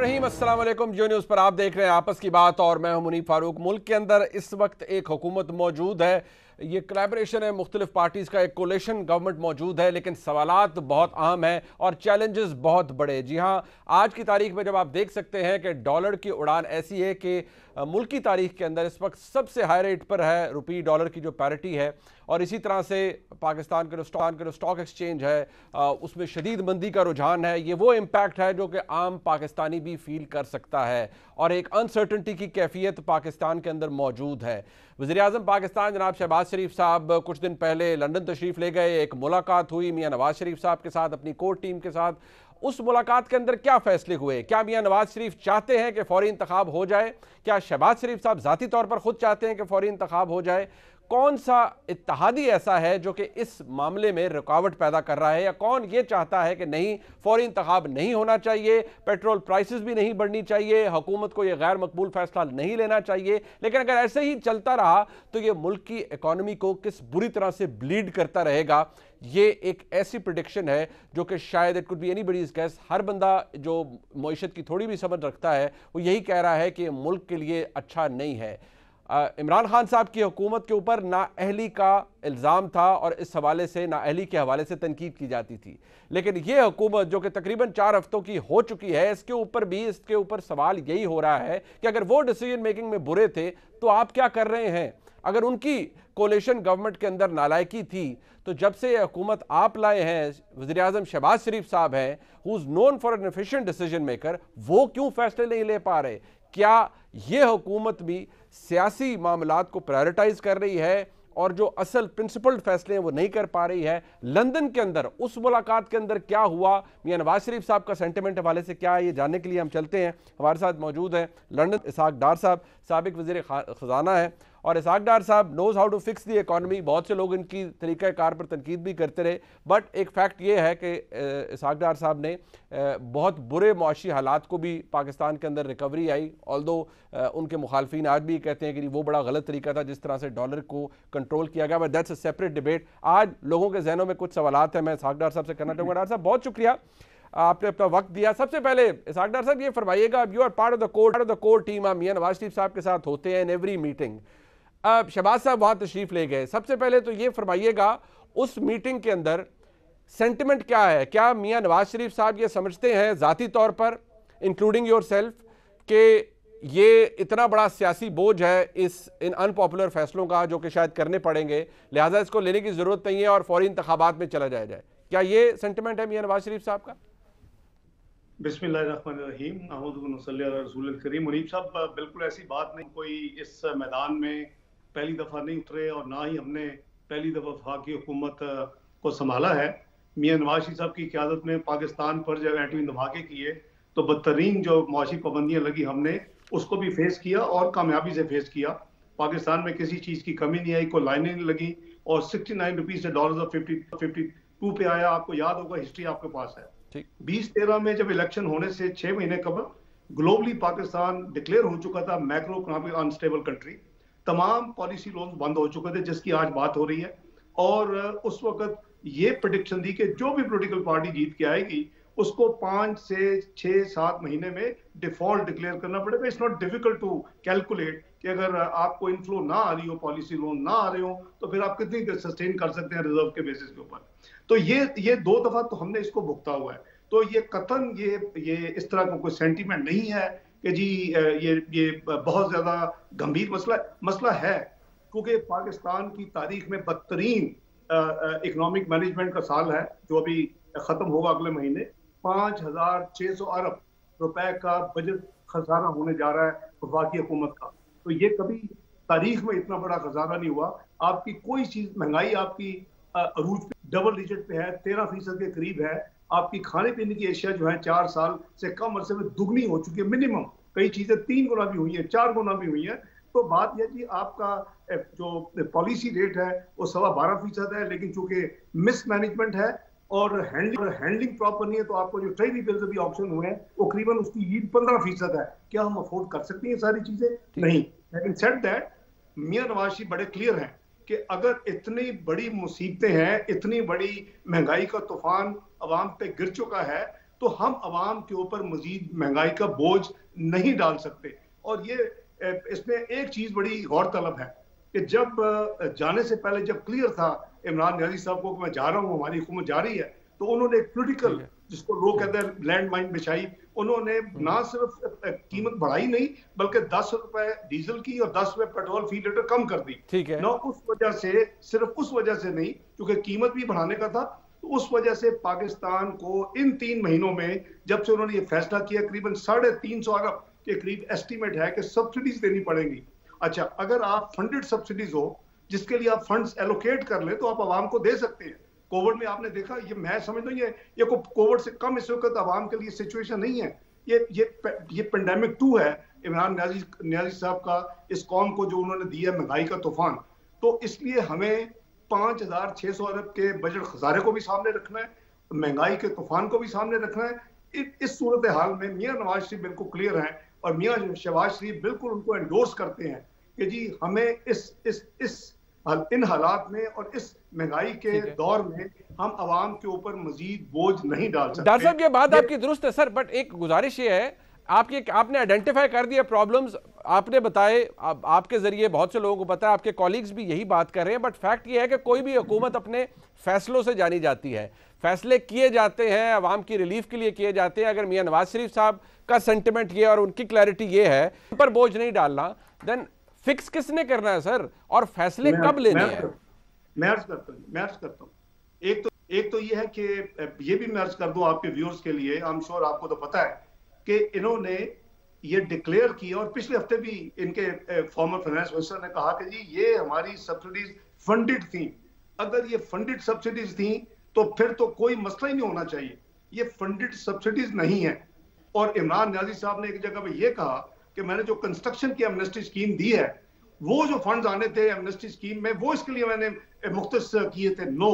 रहीम, अस्सलाम वालेकुम। जियो न्यूज़ पर आप देख रहे हैं आपस की बात और मैं हूं मुनीब फारूक। मुल्क के अंदर इस वक्त एक हुकूमत मौजूद है, ये कोलैबोरेशन है, मुख्तलिफ पार्टीज़ का एक कोलिशन गवर्नमेंट मौजूद है, लेकिन सवालात बहुत अहम हैं और चैलेंजेस बहुत बड़े। जी हाँ, आज की तारीख में जब आप देख सकते हैं कि डॉलर की उड़ान ऐसी है कि मुल्क की तारीख के अंदर इस वक्त सबसे हाई रेट पर है रुपये डॉलर की जो पैरिटी है, और इसी तरह से पाकिस्तान के जो स्टॉक एक्सचेंज है उसमें शदीद मंदी का रुझान है। ये वो इम्पैक्ट है जो कि आम पाकिस्तानी भी फील कर सकता है और एक अनसर्टनिटी की कैफियत पाकिस्तान के अंदर मौजूद है। वज़ीर-ए-आज़म पाकिस्तान जनाब शहबाज शरीफ साहब कुछ दिन पहले लंदन तशरीफ़ ले गए, एक मुलाकात हुई मियाँ नवाज शरीफ साहब के साथ, अपनी कोर टीम के साथ। उस मुलाकात के अंदर क्या फैसले हुए? क्या मियाँ नवाज शरीफ चाहते हैं कि फौरी इंतखाब हो जाए? क्या शहबाज शरीफ साहब ज़ाती तौर पर खुद चाहते हैं कि फौरी इंतखाब हो जाए? कौन सा इत्तेहादी ऐसा है जो कि इस मामले में रुकावट पैदा कर रहा है, या कौन ये चाहता है कि नहीं फौरी इंतखाब नहीं होना चाहिए, पेट्रोल प्राइसेस भी नहीं बढ़नी चाहिए, हुकूमत को यह गैर मकबूल फैसला नहीं लेना चाहिए? लेकिन अगर ऐसे ही चलता रहा तो ये मुल्क की इकॉनमी को किस बुरी तरह से ब्लीड करता रहेगा। ये एक ऐसी प्रेडिक्शन है जो कि शायद it could be anybody's guess. हर बंदा जो मईशत की थोड़ी भी समझ रखता है वो यही कह रहा है कि मुल्क के लिए अच्छा नहीं है। इमरान खान साहब की हुकूमत के ऊपर नाअहली का इल्ज़ाम था और इस हवाले से नाअहली के हवाले से तनकीद की जाती थी, लेकिन ये हुकूमत जो कि तकरीबन 4 हफ्तों की हो चुकी है, इसके ऊपर सवाल यही हो रहा है कि अगर वो डिसीजन मेकिंग में बुरे थे तो आप क्या कर रहे हैं? अगर उनकी कोलिशन गवर्नमेंट के अंदर नालायकी थी तो जब से ये हुकूमत आप लाए हैं, वज़ीर-ए-आज़म शहबाज शरीफ साहब हैं who is known for an efficient decision maker, वो क्यों फैसले नहीं ले पा रहे? क्या ये हुकूमत भी सियासी मामलात को प्रायोरिटाइज कर रही है और जो असल प्रिंसिपल्ड फैसले हैं वो नहीं कर पा रही है? लंदन के अंदर उस मुलाकात के अंदर क्या हुआ, मियां नवाज शरीफ साहब का सेंटिमेंट हवाले से क्या है, ये जानने के लिए हम चलते हैं। हमारे साथ मौजूद हैं लंदन इसहाक डार साहब, साबिक वज़ीर ख़ज़ाना है, और इसहाक डार साहब knows how to fix the economy. बहुत से लोग इनकी तरीक़ा कार पर तनकीद भी करते रहे, बट एक फ़ैक्ट ये है कि इसहाक डार साहब ने बहुत बुरे मुआशी हालात को भी पाकिस्तान के अंदर रिकवरी आई, ऑल्दो उनके मुखालफिन आज भी कहते हैं कि वो बड़ा गलत तरीका था जिस तरह से डॉलर को कंट्रोल किया गया, but that's a separate debate. आज लोगों के जहनों में कुछ सवालात हैं, मैं इसहाक डार साहब से करना चाहूँगा। डार साहब बहुत शुक्रिया, आपने अपना वक्त दिया। सबसे पहले इसहाक डार साहब ये फरमाइएगा, you are part of the core team, आप मियां नवाज शरीफ साहब के साथ होते हैं इन एवरी मीटिंग। अब शहबाज साहब वहां तशरीफ ले गए, सबसे पहले तो ये फरमाइएगा उस मीटिंग के अंदर सेंटिमेंट क्या है? क्या मियां नवाज शरीफ साहब ये समझते हैं ज़ाती तौर पर, इंक्लूडिंग योर सेल्फ, कि ये इतना बड़ा सियासी बोझ है इन अनपॉपुलर फैसलों का जो कि शायद करने पड़ेंगे, लिहाजा इसको लेने की ज़रूरत नहीं है और फौरी इंतखाबात में चला जाए? क्या ये सेंटिमेंट है मियां नवाज शरीफ साहब का? बिस्मिल्लाहिर्रहमानिर्रहीम, अहमदुल्लाह सल्ली अला रसूलिल करीम। मुनीब साहब, बिल्कुल ऐसी बात नहीं, कोई इस मैदान में पहली दफ़ा नहीं उतरे और ना ही हमने पहली दफ़ा वफाकी हुकूमत को संभाला है। मियां नवाज शरीफ साहब की क़यादत में पाकिस्तान पर जब एटमी धमाके किए तो बदतरीन जो मुआशी पाबंदियाँ लगी हमने उसको भी फेस किया और कामयाबी से फेस किया। पाकिस्तान में किसी चीज़ की कमी नहीं आई, कोई लाइनें नहीं लगी और 69 रुपीज़ से डॉलर 52 पे आया। आपको याद होगा, हिस्ट्री आपके पास है। 2013 में जब इलेक्शन होने से 6 महीने कबल ग्लोबली पाकिस्तान डिक्लेयर हो चुका था मैक्रो इकोनॉमिक अनस्टेबल कंट्री, तमाम पॉलिसी लोन्स बंद हो चुके थे जिसकी आज बात हो रही है। और उस वक्त ये प्रेडिक्शन दी कि जो भी पॉलिटिकल पार्टी जीत के आएगी उसको 5 से 6-7 महीने में डिफॉल्ट डिक्लेयर करना पड़ेगा। It's not difficult to calculate कि अगर आपको इनफ्लो ना आ रही हो, पॉलिसी लोन ना आ रहे हो, तो फिर आप कितनी सस्टेन कर सकते हैं रिजर्व के बेसिस के ऊपर। तो ये 2 दफा तो हमने इसको भुगता हुआ है। तो ये कतन ये इस तरह का कोई सेंटीमेंट नहीं है कि जी ये बहुत ज्यादा गंभीर मसला है, क्योंकि पाकिस्तान की तारीख में बदतरीन इकोनॉमिक मैनेजमेंट का साल है जो अभी खत्म होगा अगले महीने। 5,600 अरब रुपए का बजट खजाना होने जा रहा है वफाकी हुकूमत का। तो ये कभी तारीख में इतना बड़ा खजाना नहीं हुआ। आपकी कोई चीज, महंगाई आपकी अरूज पे डबल डिजिट पे है, 13% के करीब है। आपकी खाने पीने की एशिया जो है 4 साल से कम अरसे में दुगनी हो चुकी है मिनिमम, कई चीजें 3 गुना भी हुई है, 4 गुना भी हुई है। तो बात यह जी, आपका जो पॉलिसी रेट है वो 12.25% है, लेकिन चूंकि मिसमैनेजमेंट है और हैंडलिंग प्रॉपर नहीं है, तो आपको जो ट्रेजरी बिल्स अभी ऑप्शन हुए हैं वो करीबन उसकी यील्ड 15% है। क्या हम अफोर्ड कर सकते हैं सारी चीजें? नहीं। लेकिन सेड दैट, मियां नवाज शरीफ बड़े क्लियर हैं कि अगर इतनी बड़ी मुसीबतें हैं, इतनी बड़ी महंगाई का तूफान अवाम पे गिर चुका है, तो हम आवाम के ऊपर मजीद महंगाई का बोझ नहीं डाल सकते। और ये इसमें एक चीज बड़ी गौरतलब है कि जब जाने से पहले जब क्लियर था इमरान नियाज़ी साहब को कि मैं जा रहा हूँ, हमारी हुकूमत जा रही है, तो उन्होंने पोलिटिकल, जिसको लोग कहते हैं लैंड माइन बिछाई। उन्होंने ना सिर्फ कीमत बढ़ाई नहीं, बल्कि 10 रुपए डीजल की और 10 रुपए पेट्रोल फी लीटर कम कर दी। ठीक है ना उस वजह से, सिर्फ उस वजह से नहीं, क्योंकि कीमत भी बढ़ाने का था, तो उस वजह से पाकिस्तान को इन 3 महीनों में, जब से उन्होंने ये फैसला किया, करीबन 350 अरब के करीब एस्टीमेट है कि सब्सिडीज देनी पड़ेंगी। अच्छा, अगर आप फंडेड सब्सिडीज हो, जिसके लिए आप फंड्स एलोकेट कर ले, तो आप आवाम को दे सकते हैं। कोविड में आपने देखा, ये मैं समझता हूँ ये कोविड से कम इस वक्त आवाम के लिए सिचुएशन नहीं है। ये पेंडेमिक 2 है इमरान नियाज़ी साहब का, इस कौम को जो उन्होंने दिया महंगाई का तूफान। तो इसलिए हमें 5,600 अरब के बजट खजारे को भी सामने रखना है, महंगाई के तूफान को भी सामने रखना है। इस सूरत हाल में मियां नवाज शरीफ बिल्कुल क्लियर हैं और मियां शहबाज शरीफ बिल्कुल उनको एंडोर्स करते हैं कि जी हमें इन हालात में और इस महंगाई के दौर में हम आवाम के ऊपर मजीद बोझ नहीं डाल सकते। डॉक्टर साहब, ये बात आपकी दुरुस्त है सर, बट एक गुजारिश ये है, आपने आइडेंटिफाई कर दिया प्रॉब्लम्स, आपने बताए, आपके जरिए बहुत से लोगों को पता है, आपके कॉलीग्स भी यही बात कर रहे हैं, बट फैक्ट ये है कि कोई भी हुकूमत अपने फैसलों से जानी जाती है। फैसले किए जाते हैं, आवाम की रिलीफ के लिए किए जाते हैं। अगर मियां नवाज शरीफ साहब का सेंटिमेंट ये और उनकी क्लैरिटी ये है पर बोझ नहीं डालना, देन फिक्स किसने करना है सर, और फैसले कब लेने हैं? मैं अर्ज करता हूँ। एक तो ये है कि ये भी मैं अर्ज कर दूं आपके व्यूअर्स के लिए, आई एम श्योर आपको तो पता है कि इन्होंने ये डिक्लेयर किया, और पिछले हफ्ते भी इनके फॉर्मर फाइनेंस मिनिस्टर ने कहा कि जी ये हमारी सब्सिडीज फंडेड थी। अगर ये फंडेड सब्सिडीज थी तो फिर तो कोई मसला ही नहीं होना चाहिए। ये फंडेड सब्सिडीज नहीं है। और इमरान नियाज़ी साहब ने एक जगह पे ये कहा कि मैंने जो कंस्ट्रक्शन की एमनेस्टी स्कीम दी है, वो जो फंड्स आने थे एमनेस्टी स्कीम में, वो इसके लिए मैंने मुख्तस किए थे। नो,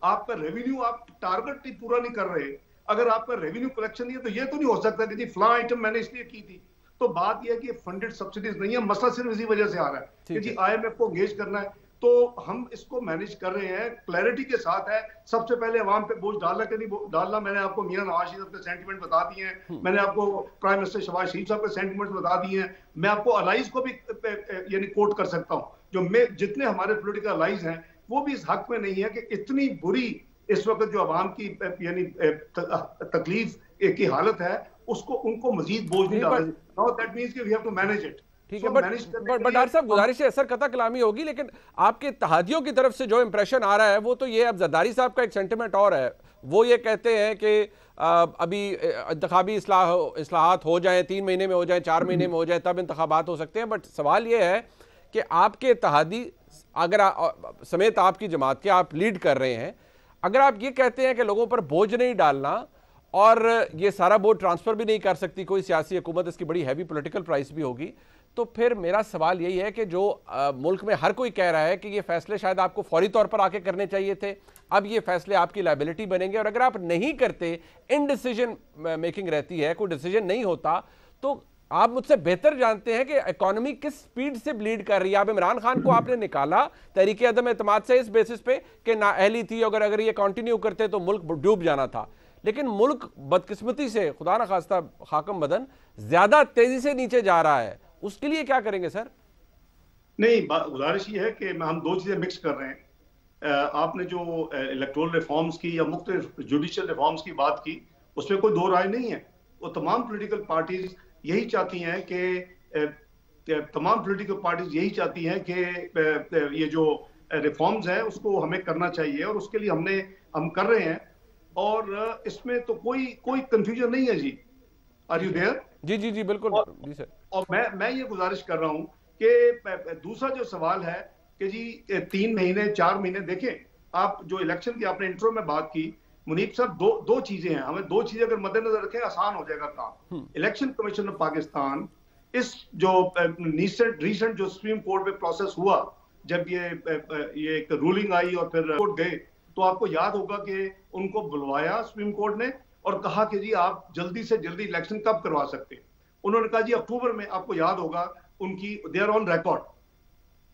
आपका रेवेन्यू आप टारगेट ही पूरा नहीं कर रहे। अगर आपका रेवेन्यू कलेक्शन नहीं है तो ये तो नहीं हो सकता कि जी फला आइटम मैंने इसलिए की थी। तो बात यह है कि फंडेड सब्सिडीज नहीं है, मसला सिर्फ इसी वजह से आ रहा है कि जी IMF को एंगेज करना है। तो हम इसको मैनेज कर रहे हैं, क्लैरिटी के साथ है। सबसे पहले अवाम पे बोझ डालना कि नहीं डालना, मैंने आपको मियां नवाज शरीफ के सेंटिमेंट बता दिए हैं, मैंने आपको प्राइम मिनिस्टर शहबाज शरीफ साहब के सेंटिमेंट बता दिए हैं। मैं आपको अलाइज को भी यानी कोट कर सकता हूँ, जो जितने हमारे पॉलिटिकल अलाइज हैं वो भी इस हक में नहीं है कि इतनी बुरी इस वक्त जो आवाम की यानी तकलीफ की हालत है, उसको उनको मजीद बोझ नहीं डालना। नाउ दैट मींस कि we have to manage it. ठीक है, बट डॉक्टर साहब गुजारिश है, सर कथा कलामी होगी, लेकिन आपके इत्तेहादियों की तरफ से जो इंप्रेशन आ रहा है वो तो ये, अब जरदारी साहब का एक सेंटिमेंट और है, वो ये कहते हैं कि अभी इंतखाबी इस्लाहात हो जाएं, 3 महीने में हो जाएं, 4 महीने में हो जाए, तब इंतखाबात हो सकते हैं। बट सवाल ये है कि आपके इत्तेहादी अगर समेत आपकी जमात के आप लीड कर रहे हैं, अगर आप ये कहते हैं कि लोगों पर बोझ नहीं डालना और ये सारा बोझ ट्रांसफर भी नहीं कर सकती कोई सियासी हुकूमत, इसकी बड़ी हैवी पॉलिटिकल प्राइस भी होगी, तो फिर मेरा सवाल यही है कि जो मुल्क में हर कोई कह रहा है कि ये फैसले शायद आपको फौरी तौर पर आके करने चाहिए थे, अब ये फैसले आपकी लायबिलिटी बनेंगे, और अगर आप नहीं करते, इनडिसीजन मेकिंग रहती है, कोई डिसीजन नहीं होता, तो आप मुझसे बेहतर जानते हैं कि इकोनॉमी किस स्पीड से ब्लीड कर रही है। अब इमरान खान को आपने निकाला तहरीक अदम एतमाद से इस बेसिस पे कि नाअहली थी, अगर ये कंटिन्यू करते तो मुल्क डूब जाना था, लेकिन मुल्क बदकिस्मती से खुदा न खास्ता खाकम बदन ज्यादा तेजी से नीचे जा रहा है, उसके लिए क्या करेंगे सर? नहीं, गुजारिश ये है कि हम दो चीजें मिक्स कर रहे हैं। आपने जो इलेक्टोरल रिफॉर्म्स की या मुख्तलिफ जुडिशियल रिफॉर्म्स की बात की, उसमें कोई दो राय नहीं है। वो तमाम पॉलिटिकल पार्टीज यही चाहती हैं कि ये जो रिफॉर्म्स हैं उसको हमें करना चाहिए, और उसके लिए हम कर रहे हैं, और इसमें तो कोई कंफ्यूजन नहीं है जी। Are you there? जी बिल्कुल जी सर। और मैं ये गुजारिश कर रहा हूं कि दूसरा जो सवाल है कि जी 3 महीने 4 महीने, देखें आप जो इलेक्शन की आपने इंट्रो में बात की मुनीब साहब, दो चीजें हैं, हमें 2 चीजें अगर मद्देनजर रखें आसान हो जाएगा काम। इलेक्शन कमीशन ऑफ पाकिस्तान, इस जो रिसेंट जो सुप्रीम कोर्ट में प्रोसेस हुआ, जब ये एक रूलिंग आई और फिर कोर्ट गए, तो आपको याद होगा कि उनको बुलवाया सुप्रीम कोर्ट ने और कहा कि जी आप जल्दी से जल्दी इलेक्शन कब करवा सकते हैं। उन्होंने कहा जी अक्टूबर में। आपको याद होगा उनकी they are on record,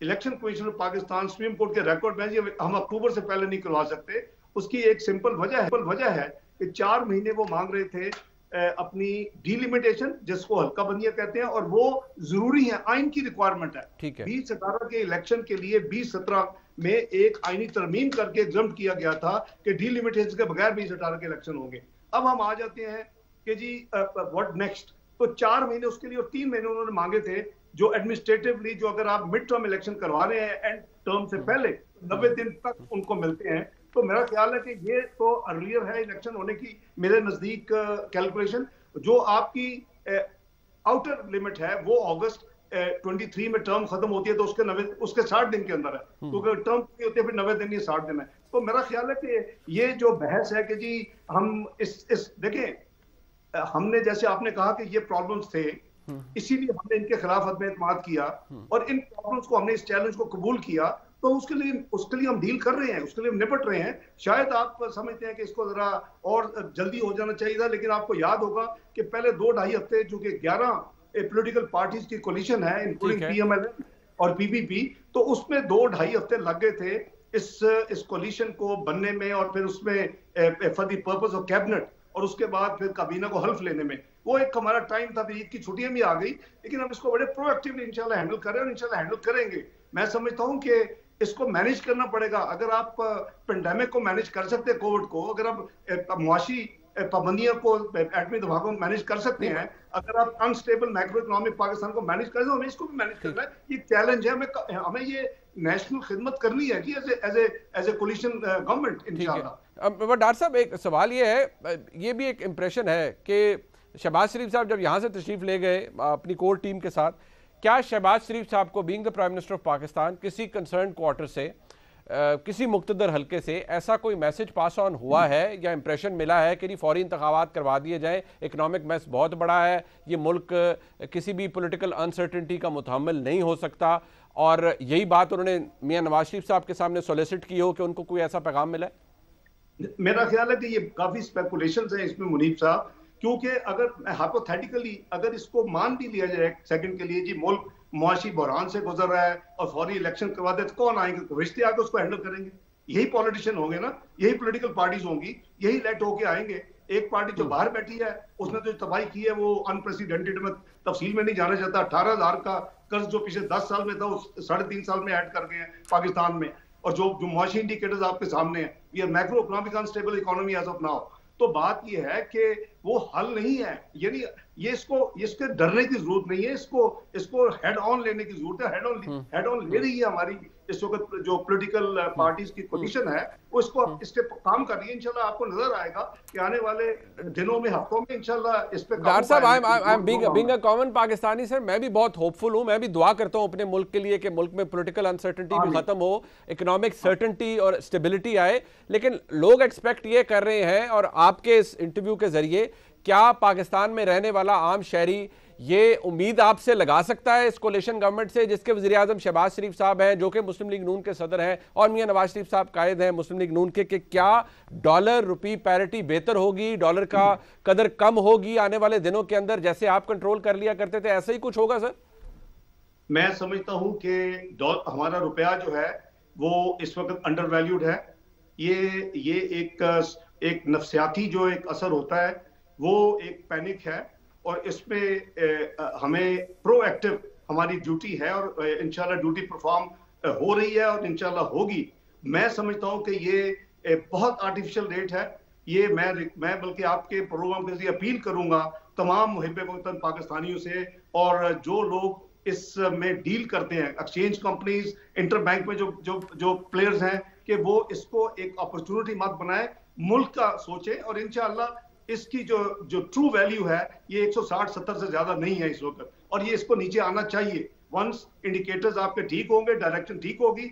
election commission of Pakistan supreme court के रिकॉर्ड में जी हम अक्टूबर से पहले नहीं करवा सकते। उसकी एक सिंपल वजह है कि 4 महीने वो मांग रहे थे अपनी डिलिमिटेशन, जिसको हल्का बंदियां कहते हैं, और वो जरूरी है, आइन की रिक्वायरमेंट है। ठीक है। 2017 के इलेक्शन के लिए 2017 में एक आईनी तरमीम करके एग्जम्प्ट किया गया था कि डिलिमिटेशन के बगैर 2018 के इलेक्शन होंगे। अब हम आ जाते हैं कि जी व्हाट नेक्स्ट। तो 4 महीने उसके लिए और 3 महीने उन्होंने मांगे थे, जो एडमिनिस्ट्रेटिवली, जो अगर आप मिड टर्म इलेक्शन करवा रहे हैं एंड टर्म से पहले 90 दिन तक उनको मिलते हैं। तो मेरा ख्याल है कि ये तो अर्लियर है इलेक्शन होने की मेरे नजदीक कैलकुलेशन। जो आपकी आउटर लिमिट है वो अगस्त 23 में टर्म खत्म होती है, तो उसके 60 दिन के अंदर है, क्योंकि टर्म होती है फिर 90 दिन, ये 60 दिन है। तो मेरा ख्याल है कि ये जो बहस है कि जी हम इस देखें, हमने जैसे आपने कहा कि ये प्रॉब्लम्स थे, इसीलिए हमने इनके खिलाफ अदम एतमाद किया और इन प्रॉब्लम्स को, हमने इस चैलेंज को कबूल किया। तो उसके लिए हम डील कर रहे हैं, उसके लिए हम निपट रहे हैं। शायद आप समझते हैं कि इसको जरा और जल्दी हो जाना चाहिए था, लेकिन आपको याद होगा कि पहले 2-2.5 हफ्ते, जो कि 11 पॉलिटिकल पार्टीज की कोलिशन है, इंक्लूडिंग पीएमएल और पीपीपी, तो उसमें 2-2.5 हफ्ते लग गए थे इस कोलिशन को बनने में, और फिर उसमें for the purpose of cabinet, और उसके बाद फिर काबीना को हल्फ लेने में। वो एक हमारा टाइम था, ईद की छुट्टियां भी आ गई, लेकिन हम इसको बड़े प्रोएक्टिवली इंशाल्लाह हैंडल कर रहे हैं और इंशाल्लाह हैंडल करेंगे। मैं समझता हूं कि इसको मैनेज करना पड़ेगा। अगर आप पेंडेमिक को मैनेज कर सकते हैं, कोविड को, अगर आप मुआशी पाबंदियों को, एटमी दबाव को मैनेज कर सकते हैं, अगर आप अनस्टेबल मैक्रो इकोनॉमिक पाकिस्तान को मैनेज कर, तो हमें इसको भी मैनेज करना है। ये चैलेंज है, हमें ये नेशनल खिदमत करनी है कि एज ए कोलिशन गवर्नमेंट इंशाल्लाह। बट डॉक्टर साहब, एक सवाल ये है, ये भी एक इम्प्रेशन है कि शहबाज शरीफ साहब जब यहाँ से तशरीफ ले गए अपनी कोर टीम के साथ, क्या शहबाज शरीफ साहब को being the prime minister of Pakistan किसी कंसर्न क्वार्टर से, किसी मुक्तदर हल्के से ऐसा कोई मैसेज पास ऑन हुआ है या इंप्रेशन मिला है कि फौरी इंतखाबात करवा दिए जाएं, इकनॉमिक मैस बहुत बड़ा है, ये मुल्क किसी भी पॉलिटिकल अनसर्टेनिटी का मुतहम्मिल नहीं हो सकता, और यही बात उन्होंने मियां नवाज शरीफ साहब के सामने सोलिसिट की हो कि उनको कोई ऐसा पैगाम मिला है? मेरा ख्याल है कि ये काफी स्पेकुलेशंस हैं इसमें मुनीब साहब, क्योंकि अगर हाइपोथेटिकली अगर इसको मान भी लिया जाए सेकंड के लिए, जी मुल्क मुआशी बहरान से गुजर रहा है और फौरी इलेक्शन करवा दे, तो कौन आएंगे? रिश्ते आके उसको हैंडल करेंगे, यही पॉलिटिशियन होंगे ना, यही पॉलिटिकल पार्टीज होंगी, यही लेट होके आएंगे। एक पार्टी जो बाहर बैठी है उसने जो तबाही की है वो अनप्रेसिडेंटेड, में तफसील में नहीं जाना चाहता। 18,000 का कर्ज जो पिछले 10 साल में था, उस 3.5 साल में ऐड कर गए हैं पाकिस्तान में। और जो मुआशी इंडिकेटर्स आपके सामने हैं, ये macro economic unstable economy as of now. तो बात ये है कि वो हल नहीं है, यानी ये इसके डरने की जरूरत नहीं है, इसको हेड ऑन लेने की जरूरत है। हेड ऑन ले रही है हमारी इस वक्त जो पॉलिटिकल पार्टीज की पोजीशन है, वो इस पे काम कर रही है। इंशाल्लाह आपको नजर आएगा कि आने वाले दिनों में, हफ्तों में इंशाल्लाह इस पे। डॉक्टर साहब, I am being a common Pakistani sir, मैं भी बहुत होपफुल हूं, मैं भी दुआ करता हूं अपने मुल्क के लिए कि मुल्क में पॉलिटिकल अनसर्टेनिटी भी खत्म हो, इकोनॉमिक सर्टेनिटी और स्टेबिलिटी आए। लेकिन लोग एक्सपेक्ट ये कर रहे हैं, और आपके इस इंटरव्यू के जरिए क्या पाकिस्तान में रहने वाला आम शहरी ये उम्मीद आपसे लगा सकता है इस कोलिशन गवर्नमेंट से, जिसके वज़ीर आज़म शहबाज शरीफ साहब हैं, जो कि मुस्लिम लीग नून के सदर हैं, और मियां नवाज शरीफ साहब कायद हैं मुस्लिम लीग नून के, कि क्या डॉलर रुपी पैरिटी बेहतर होगी, डॉलर का कदर कम होगी आने वाले दिनों के अंदर, जैसे आप कंट्रोल कर लिया करते थे, ऐसा ही कुछ होगा सर? मैं समझता हूं कि हमारा रुपया जो है वो इस वक्त अंडर वैल्यूड है। ये एक नफ्सियाती जो एक असर होता है, वो एक पैनिक है, और इसमें हमें प्रोएक्टिव हमारी ड्यूटी है, और इंशाल्लाह ड्यूटी परफॉर्म हो रही है और इंशाल्लाह होगी। मैं समझता हूं कि ये बहुत आर्टिफिशियल रेट है। ये मैं बल्कि आपके प्रोग्राम के जरिए अपील करूंगा तमाम मुहिब्बे वतन पाकिस्तानियों से, और जो लोग इसमें डील करते हैं, एक्सचेंज कंपनीज, इंटरबैंक में जो प्लेयर्स हैं, कि वो इसको एक अपॉर्चुनिटी मत बनाए, मुल्क का सोचे, और इंशाल्लाह इसकी जो ट्रू वैल्यू है ये 160-70 से ज्यादा नहीं है इस वक्त, और ये इसको नीचे आना चाहिए। वंस इंडिकेटर्स आपके ठीक होंगे, डायरेक्शन ठीक होगी,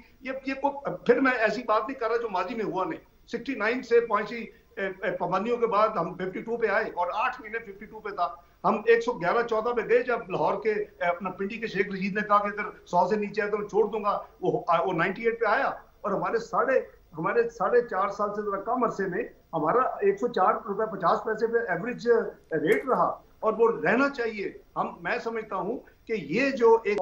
फिर मैं ऐसी बात नहीं कर रहा जो माजी में हुआ नहीं। 69 से पहुंची पाबंदियों के बाद हम 52 पे आए, और 8 महीने 52 पे था। हम 111-14 पे गए जब लाहौर के अपना पिंडी के शेख रशीद ने कहा कि अगर 100 से नीचे आए तो मैं छोड़ दूंगा। वो 98 पे आया, और हमारे 4.5 साल से जरा कम अरसे में हमारा 104 रुपए 50 पैसे पे एवरेज रेट रहा, और वो रहना चाहिए। मैं समझता हूं कि ये जो एक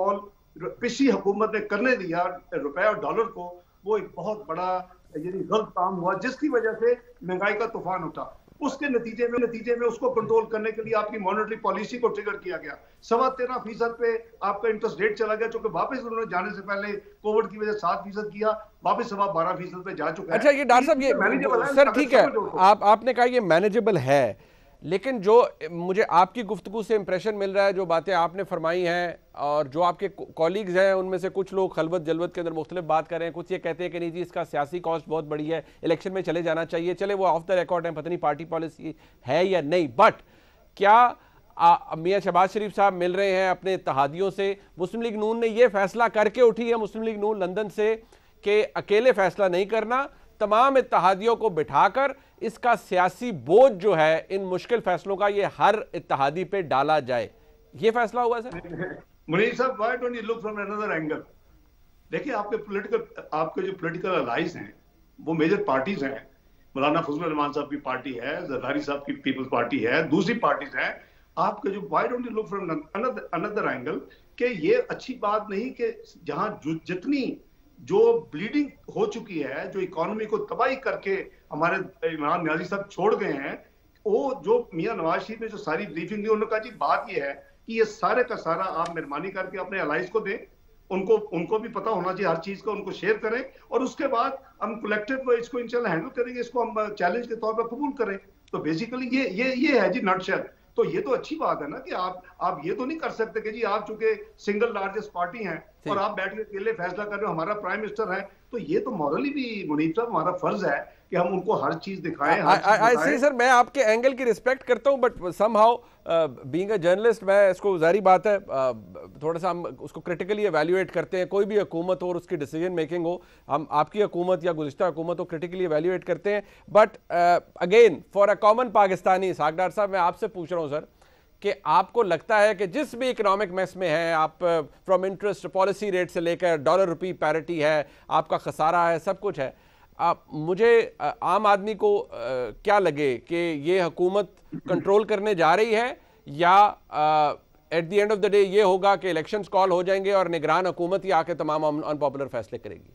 पिछली हुकूमत ने करने दिया रुपए और डॉलर को, वो एक बहुत बड़ा यानी गलत काम हुआ, जिसकी वजह से महंगाई का तूफान उठा। उसके नतीजे में उसको कंट्रोल करने के लिए आपकी मॉनेटरी पॉलिसी को ट्रिगर किया गया। 13.25% पे आपका इंटरेस्ट रेट चला गया, जो कि वापस उन्होंने जाने से पहले कोविड की वजह 7% किया, वापस 12.5% पे जा चुका है। अच्छा, ये डॉक्टर साहब, ये सर ठीक है, आपने कहा ये मैनेजेबल है, लेकिन जो मुझे आपकी गुफ्तगू से इंप्रेशन मिल रहा है, जो बातें आपने फरमाई हैं और जो आपके कॉलीग्स हैं उनमें से कुछ लोग खलबत जलवत के अंदर मुख्तलिफ बात कर रहे हैं, कुछ ये कहते हैं कि नहीं जी इसका सियासी कॉस्ट बहुत बड़ी है, इलेक्शन में चले जाना चाहिए, चले वो ऑफ द रिकॉर्ड है, पता नहीं पार्टी पॉलिसी है या नहीं, बट क्या मियां शहबाज शरीफ साहब मिल रहे हैं अपने इत्तेहादियों से? मुस्लिम लीग नून ने यह फैसला करके उठी है, मुस्लिम लीग नून लंदन से, कि अकेले फैसला नहीं करना, तमाम इत्तेहादियों को बिठाकर इसका सियासी बोझ जो है इन मुश्किल फैसलों का ये हर इत्तेहादी पे डाला जाए, ये फैसला हुआ सर? मुनीर साहब, why don't you look from another angle? देखिए, आपके जो पॉलिटिकल अलाइज हैं वो मेजर पार्टीज हैं। मौलाना फजल रहमान साहब की पार्टी है, जरदारी साहब की पीपल्स पार्टी है, दूसरी पार्टीज हैं। आपके जो why don't you look from another angle कि ये अच्छी बात नहीं कि जहां जितनी जो ब्लीडिंग हो चुकी है, जो इकोनॉमी को तबाही करके हमारे इमरान नियाजी साहब छोड़ गए हैं, वो जो मियां नवाज शरीफ ने जो सारी ब्रीफिंग दी, उन्होंने कहा जी बात ये है कि ये सारे का सारा आप मेहरबानी करके अपने अलाइज को दें, उनको भी पता होना चाहिए हर चीज का, उनको शेयर करें और उसके बाद हम कलेक्टिव इसको इंशाल्लाह हैंडल करेंगे, इसको हम चैलेंज के तौर पर कबूल करें। तो बेसिकली ये है जी नटशेल। तो ये तो अच्छी बात है ना कि आप ये तो नहीं कर सकते कि जी आप चूंकि सिंगल लार्जेस्ट पार्टी हैं और आप बैठ के अकेले फैसला कर रहे हो, हमारा प्राइम मिनिस्टर है, तो ये तो मॉरली भी मुनीब साहब हमारा फर्ज है कि हम उनको हर चीज दिखाएं। आई सी सर, मैं आपके एंगल की रिस्पेक्ट करता हूं, but somehow being a journalist, मैं इसको जारी बात है थोड़ा सा हम उसको क्रिटिकली एवेल्युएट करते हैं, कोई भी हुकूमत हो और उसकी डिसीजन मेकिंग हो, हम आपकी हुकूमत या गुज़िश्ता हुकूमत हो क्रिटिकली एवेल्युएट करते हैं, but again for a common Pakistani, सागडार साहब मैं आपसे पूछ रहा हूँ सर कि आपको लगता है कि जिस भी इकोनॉमिक मेस में है आप, फ्रॉम इंटरेस्ट पॉलिसी रेट से लेकर डॉलर रुपी पैरिटी है, आपका खसारा है, सब कुछ है, मुझे आम आदमी को क्या लगे कि ये हुकूमत कंट्रोल करने जा रही है या eight the end of the day ये होगा कि इलेक्शंस कॉल हो जाएंगे और निगरान हुकूमत ही आके तमाम अनपॉपुलर फैसले करेगी?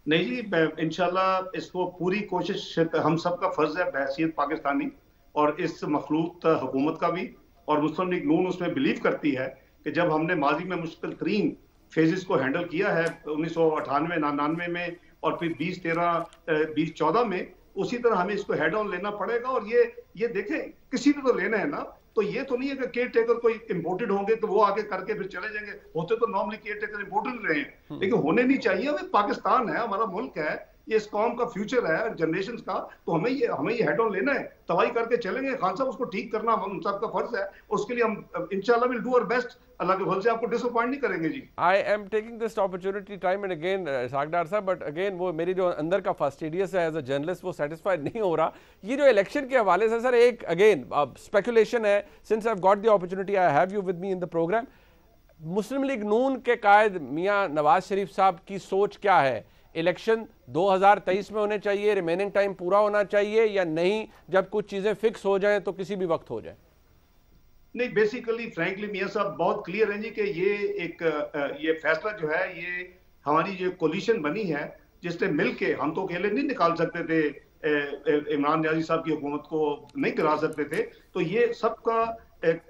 नहीं जी, इंशाल्लाह इसको पूरी कोशिश हम सबका फर्ज है बहैसियत पाकिस्तानी और इस मखलूत हुकूमत का भी, और मुस्लिम लीग नून उसमें बिलीव करती है कि जब हमने माजी में मुश्किल तरीन फेजेस को हैंडल किया है 1998-99 में और फिर 2013-2014 में, उसी तरह हमें इसको हेड ऑन लेना पड़ेगा। और ये देखें, किसी ने तो लेना है ना, तो ये तो नहीं है कि केयर टेकर कोई इंपोर्टेड होंगे तो वो आगे करके फिर चले जाएंगे। होते तो नॉर्मली केयर टेकर इंपोर्टेड रहे हैं, लेकिन होने नहीं चाहिए। हमें पाकिस्तान है, हमारा मुल्क है, ये इस कौम का फ्यूचर है जनरेशंस का, तो हमें ये हेड ऑन लेना है, तबाही करके चलेंगे। खान साहब उसको ठीक करना हम सबका फर्ज है, उसके लिए हम इंशाल्लाह will do our best. Allah के फजल से आपको डिसअपॉइंट नहीं करेंगे जी। I am taking this opportunity time and again सागडार साहब, बट अगेन वो मेरी जो अंदर का फास्टिडियस है एज अ जर्नलिस्ट वो सेटिस्फाइड नहीं हो रहा। ये जो इलेक्शन के हवाले से सर एक अगेन स्पेकुलेशन है, since I have got the opportunity I have you with me in the programme, Muslim League Noon के कायद मियां नवाज शरीफ साहब की सोच क्या है? इलेक्शन 2023 में होने चाहिए, रिमेनिंग टाइम पूरा होना चाहिए या नहीं, जब कुछ चीजें फिक्स हो जाएं तो किसी भी वक्त हो जाए? नहीं, बेसिकली फ्रैंकली मियां साहब बहुत क्लियर है जी कि ये फैसला जो है, ये हमारी जो कोलिशन बनी है जिसने मिलके, हम तो अकेले नहीं निकाल सकते थे, इमरान नियाजी साहब की हुकूमत को नहीं गिरा सकते थे, तो ये सबका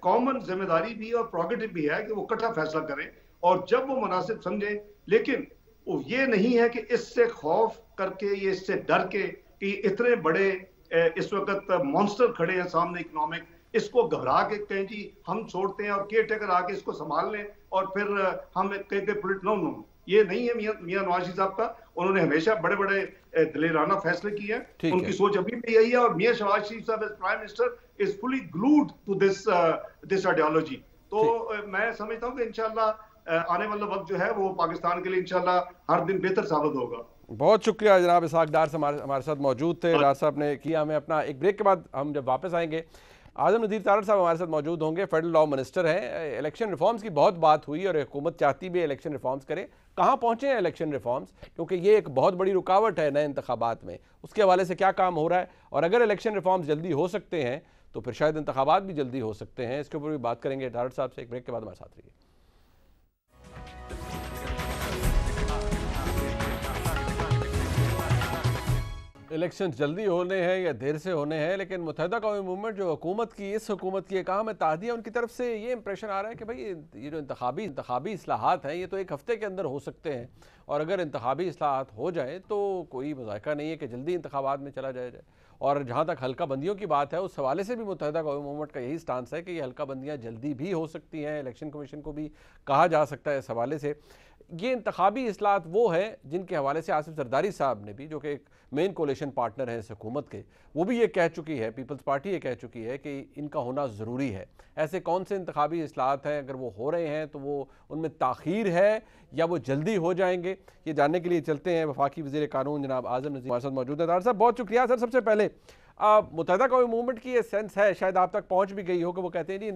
कॉमन जिम्मेदारी भी और प्रोगेटिव भी है कि वो इकट्ठा फैसला करें और जब वो मुनासिब समझे। लेकिन ये नहीं है कि इससे खौफ करके, ये इससे डर के कि इतने बड़े इस वक्त मॉन्स्टर खड़े हैं सामने इकोनॉमिक, इसको घबरा के कहें जी हम छोड़ते हैं और केयर टेकर आके इसको संभाल लें और फिर हम कहेंगे नो, ये नहीं है मियां नवाज शरीफ साहब का। उन्होंने हमेशा बड़े बड़े दिलेराना फैसले किए हैं, उनकी सोच अभी भी यही है और मियां शहबाज शरीफ साहब as prime minister is fully glued to this ideology. तो मैं समझता हूँ कि इंशाल्लाह आने वाला वक्त जो है वो पाकिस्तान के लिए इंशाल्लाह हर दिन बेहतर साबित होगा। बहुत शुक्रिया जनाब इसहाक डार हमारे साथ मौजूद थे। डार साहब ने किया हमें अपना, एक ब्रेक के बाद हम जब वापस आएंगे आजम नज़ीर तारड़ साहब हमारे साथ मौजूद होंगे, फेडरल लॉ मिनिस्टर हैं। इलेक्शन रिफॉर्म्स की बहुत बात हुई और हुकूमत चाहती भी इलेक्शन रिफॉर्म्स करे, कहाँ पहुँचे हैं इलेक्शन रिफॉर्म्स, क्योंकि ये एक बहुत बड़ी रुकावट है नए इंतखाबात में, उसके हवाले से क्या काम हो रहा है और अगर इलेक्शन रिफॉर्म्स जल्दी हो सकते हैं तो फिर शायद इंतखाबात भी जल्दी हो सकते हैं। इसके ऊपर भी बात करेंगे तारड़ साहब से। एक ब्रेक के बाद हमारे साथ रहिए। इलेक्शन जल्दी होने हैं या देर से होने हैं, लेकिन मुत्तहिदा कौमी मूवमेंट जो हुकूमत की, इस हुकूमत की एक अहम ताहदिया, उनकी तरफ से ये इंप्रेशन आ रहा है कि भाई ये जो इंतखाबी इस्लाहात हैं ये तो एक हफ्ते के अंदर हो सकते हैं, और अगर इंतखाबी इस्लाहात हो जाए तो कोई मज़ाक़ा नहीं है कि जल्दी इंतखाबात में चला जाए। और जहाँ तक हल्का बंदियों की बात है, उस हवाले से भी मुत्तहिदा कौमी मूवमेंट का यही स्टांस है कि ये हल्का बंदियाँ जल्दी भी हो सकती हैं। इलेक्शन कमीशन को भी कहा जा सकता है इस हवाले से। ये इंतखाबी इस्लाहात वो है जिनके हवाले से आसिफ जरदारी साहब ने भी, जो कि एक मेन कोलिशन पार्टनर है इस हुकूमत के, वो भी ये कह चुकी है, पीपल्स पार्टी ये कह चुकी है कि इनका होना ज़रूरी है। ऐसे कौन से इंतखाबी इस्लाहात हैं, अगर वो हो रहे हैं तो वो उनमें ताख़ीर है या वो जल्दी हो जाएंगे, ये जानने के लिए चलते हैं। वफाकी वज़ीर कानून जनाब आज़म नज़ीर हमारे साथ मौजूद है। तार साहब बहुत शुक्रिया। सर, सबसे पहले मुत्तहिदा कौमी मूवमेंट की ये सेंस है, शायद आप तक पहुँच भी गई हो, कि वो कहते हैं जी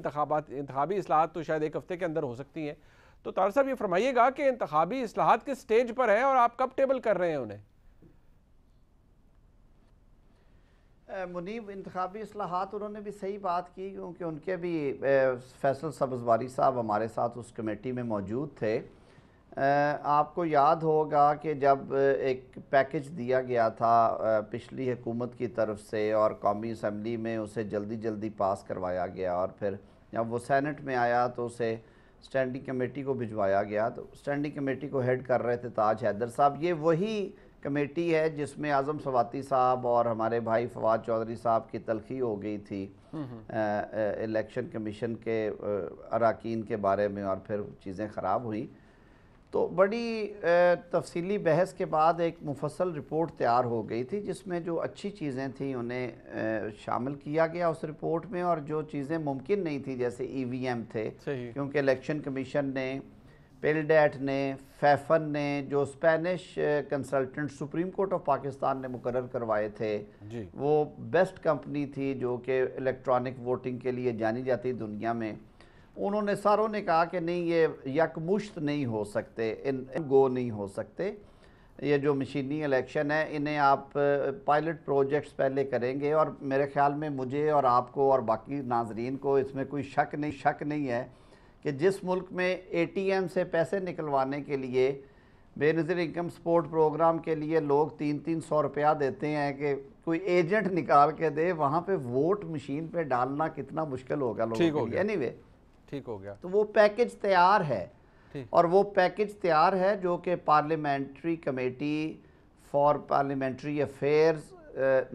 इंतखाबी इस्लाहात तो शायद एक हफ्ते के अंदर हो सकती हैं। तो तार साहब ये फरमाइएगा कि इंतखाबी इस्लाहात किस स्टेज पर है और आप कब टेबल कर रहे हैं उन्हें? मुनीब, इंतखाबी इस्लाहात उन्होंने भी सही बात की, क्योंकि उनके भी फैसल सब्ज़वारी साहब हमारे साथ उस कमेटी में मौजूद थे। आपको याद होगा कि जब एक पैकेज दिया गया था पिछली हुकूमत की तरफ से और कौमी असम्बली में उसे जल्दी जल्दी पास करवाया गया, और फिर जब वो सेनेट में आया तो उसे स्टैंडिंग कमेटी को भिजवाया गया। तो स्टैंडिंग कमेटी को हेड कर रहे थे ताज हैदर साहब। ये वही कमेटी है जिसमें आज़म सवाती साहब और हमारे भाई फवाद चौधरी साहब की तलखी हो गई थी इलेक्शन कमीशन के अरकान के बारे में, और फिर चीज़ें ख़राब हुई। तो बड़ी तफसीली बहस के बाद एक मुफस्सल रिपोर्ट तैयार हो गई थी, जिसमें जो अच्छी चीज़ें थी उन्हें शामिल किया गया उस रिपोर्ट में, और जो चीज़ें मुमकिन नहीं थी जैसे EVM थे, क्योंकि इलेक्शन कमीशन ने, पिलडेट ने, फैफन ने, जो Spanish consultant supreme court of Pakistan ने मुकर्रर करवाए थे, वो बेस्ट कंपनी थी जो कि इलेक्ट्रॉनिक वोटिंग के लिए जानी जाती दुनिया में। उन्होंने सारों ने कहा कि नहीं, ये यकमुश्त नहीं हो सकते, इन गो नहीं हो सकते, ये जो मशीनी इलेक्शन है इन्हें आप पायलट प्रोजेक्ट्स पहले करेंगे। और मेरे ख्याल में मुझे और आपको और बाकी नाजरीन को इसमें कोई शक नहीं है कि जिस मुल्क में ATM से पैसे निकलवाने के लिए, बेनज़ीर इनकम सपोर्ट प्रोग्राम के लिए लोग 300-300 रुपया देते हैं कि कोई एजेंट निकाल के दे, वहाँ पे वोट मशीन पे डालना कितना मुश्किल होगा लोगों के लिए। एनीवे, ठीक हो गया। तो वो पैकेज तैयार है, और वो पैकेज तैयार है जो कि parliamentary committee for parliamentary affairs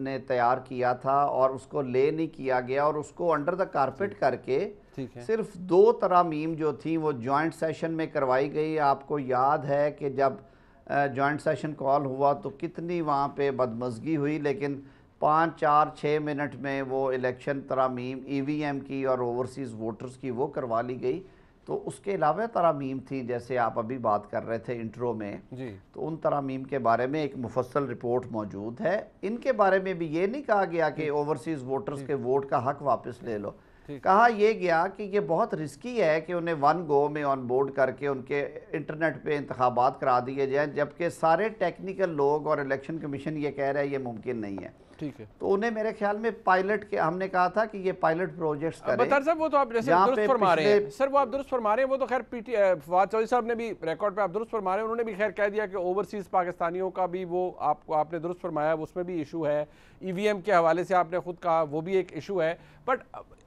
ने तैयार किया था, और उसको ले नहीं किया गया, और उसको अंडर द कारपेट करके सिर्फ 2 तरामीम जो थी वो जॉइंट सेशन में करवाई गई। आपको याद है कि जब जॉइंट सेशन कॉल हुआ तो कितनी वहाँ पे बदमज़गी हुई, लेकिन 5-4-6 मिनट में वो इलेक्शन तरामीम EVM की और ओवरसीज़ वोटर्स की वो करवा ली गई। तो उसके अलावा तरामीम थी, जैसे आप अभी बात कर रहे थे इंट्रो में जी, तो उन तरामीम के बारे में एक मुफस्सल रिपोर्ट मौजूद है। इनके बारे में भी ये नहीं कहा गया कि ओवरसीज़ वोटर्स के वोट का हक वापस ले लो। कहा यह गया कि ये बहुत रिस्की है कि उन्हें वन गो में ऑन बोर्ड करके उनके इंटरनेट पे इंतखाबात करा दिए जाए, जबकि सारे टेक्निकल लोग और इलेक्शन कमीशन ये कह रहा है ये मुमकिन नहीं है। ठीक है, तो उन्हें मेरे ख्याल में पायलट के, हमने कहा था कि ये पायलट प्रोजेक्ट्स करें। बता साहब, वो तो आप जैसे दुरुस्त फरमा रहे हैं सर, वो आप दुरुस्त फरमा रहे हैं, वो तो खैर फवाद चौधरी साहब ने भी रिकॉर्ड पे आप दुरुस्त फरमा रहे हैं, उन्होंने भी खैर कह दिया कि ओवरसीज़ पाकिस्तानियों का भी वो आपने दुरुस्त फरमाया, उसमें भी इशू है। EVM के हवाले से आपने खुद कहा वो भी एक इशू है। बट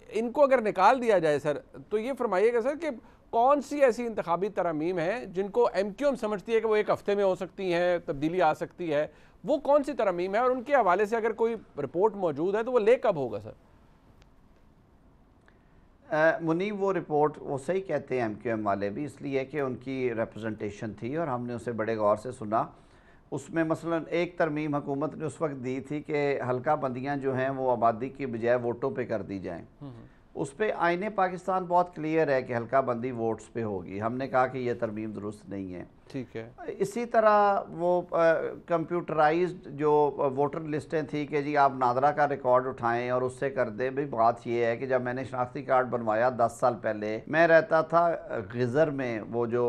इनको अगर निकाल दिया जाए सर, तो ये फरमाइएगा सर कि कौन सी ऐसी इंतखाबी तरमीम है जिनको MQM समझती है कि वो एक हफ्ते में हो सकती हैं, तब्दीली आ सकती है, वो कौन सी तरमीम है, और उनके हवाले से अगर कोई रिपोर्ट मौजूद है तो वो ले कब होगा सर? मुनीब, वो रिपोर्ट वो सही कहते हैं MQM वाले भी, इसलिए कि उनकी रिप्रेजेंटेशन थी और हमने उसे बड़े गौर से सुना। उसमें मसलन एक तरमीम हुकूमत ने उस वक्त दी थी कि हल्का बंदियाँ जो हैं वो आबादी की बजाय वोटों पे कर दी जाएं। उस पर आईने पाकिस्तान बहुत क्लियर है कि हल्का बंदी वोट्स पे होगी। हमने कहा कि यह तरमीम दुरुस्त नहीं है। ठीक है, इसी तरह वो कंप्यूटराइज्ड जो वोटर लिस्टें थी कि जी आप नादरा का रिकॉर्ड उठाएं और उससे कर दें। भाई बात ये है कि जब मैंने शनाख्ती कार्ड बनवाया 10 साल पहले, मैं रहता था गिज़र में, वो जो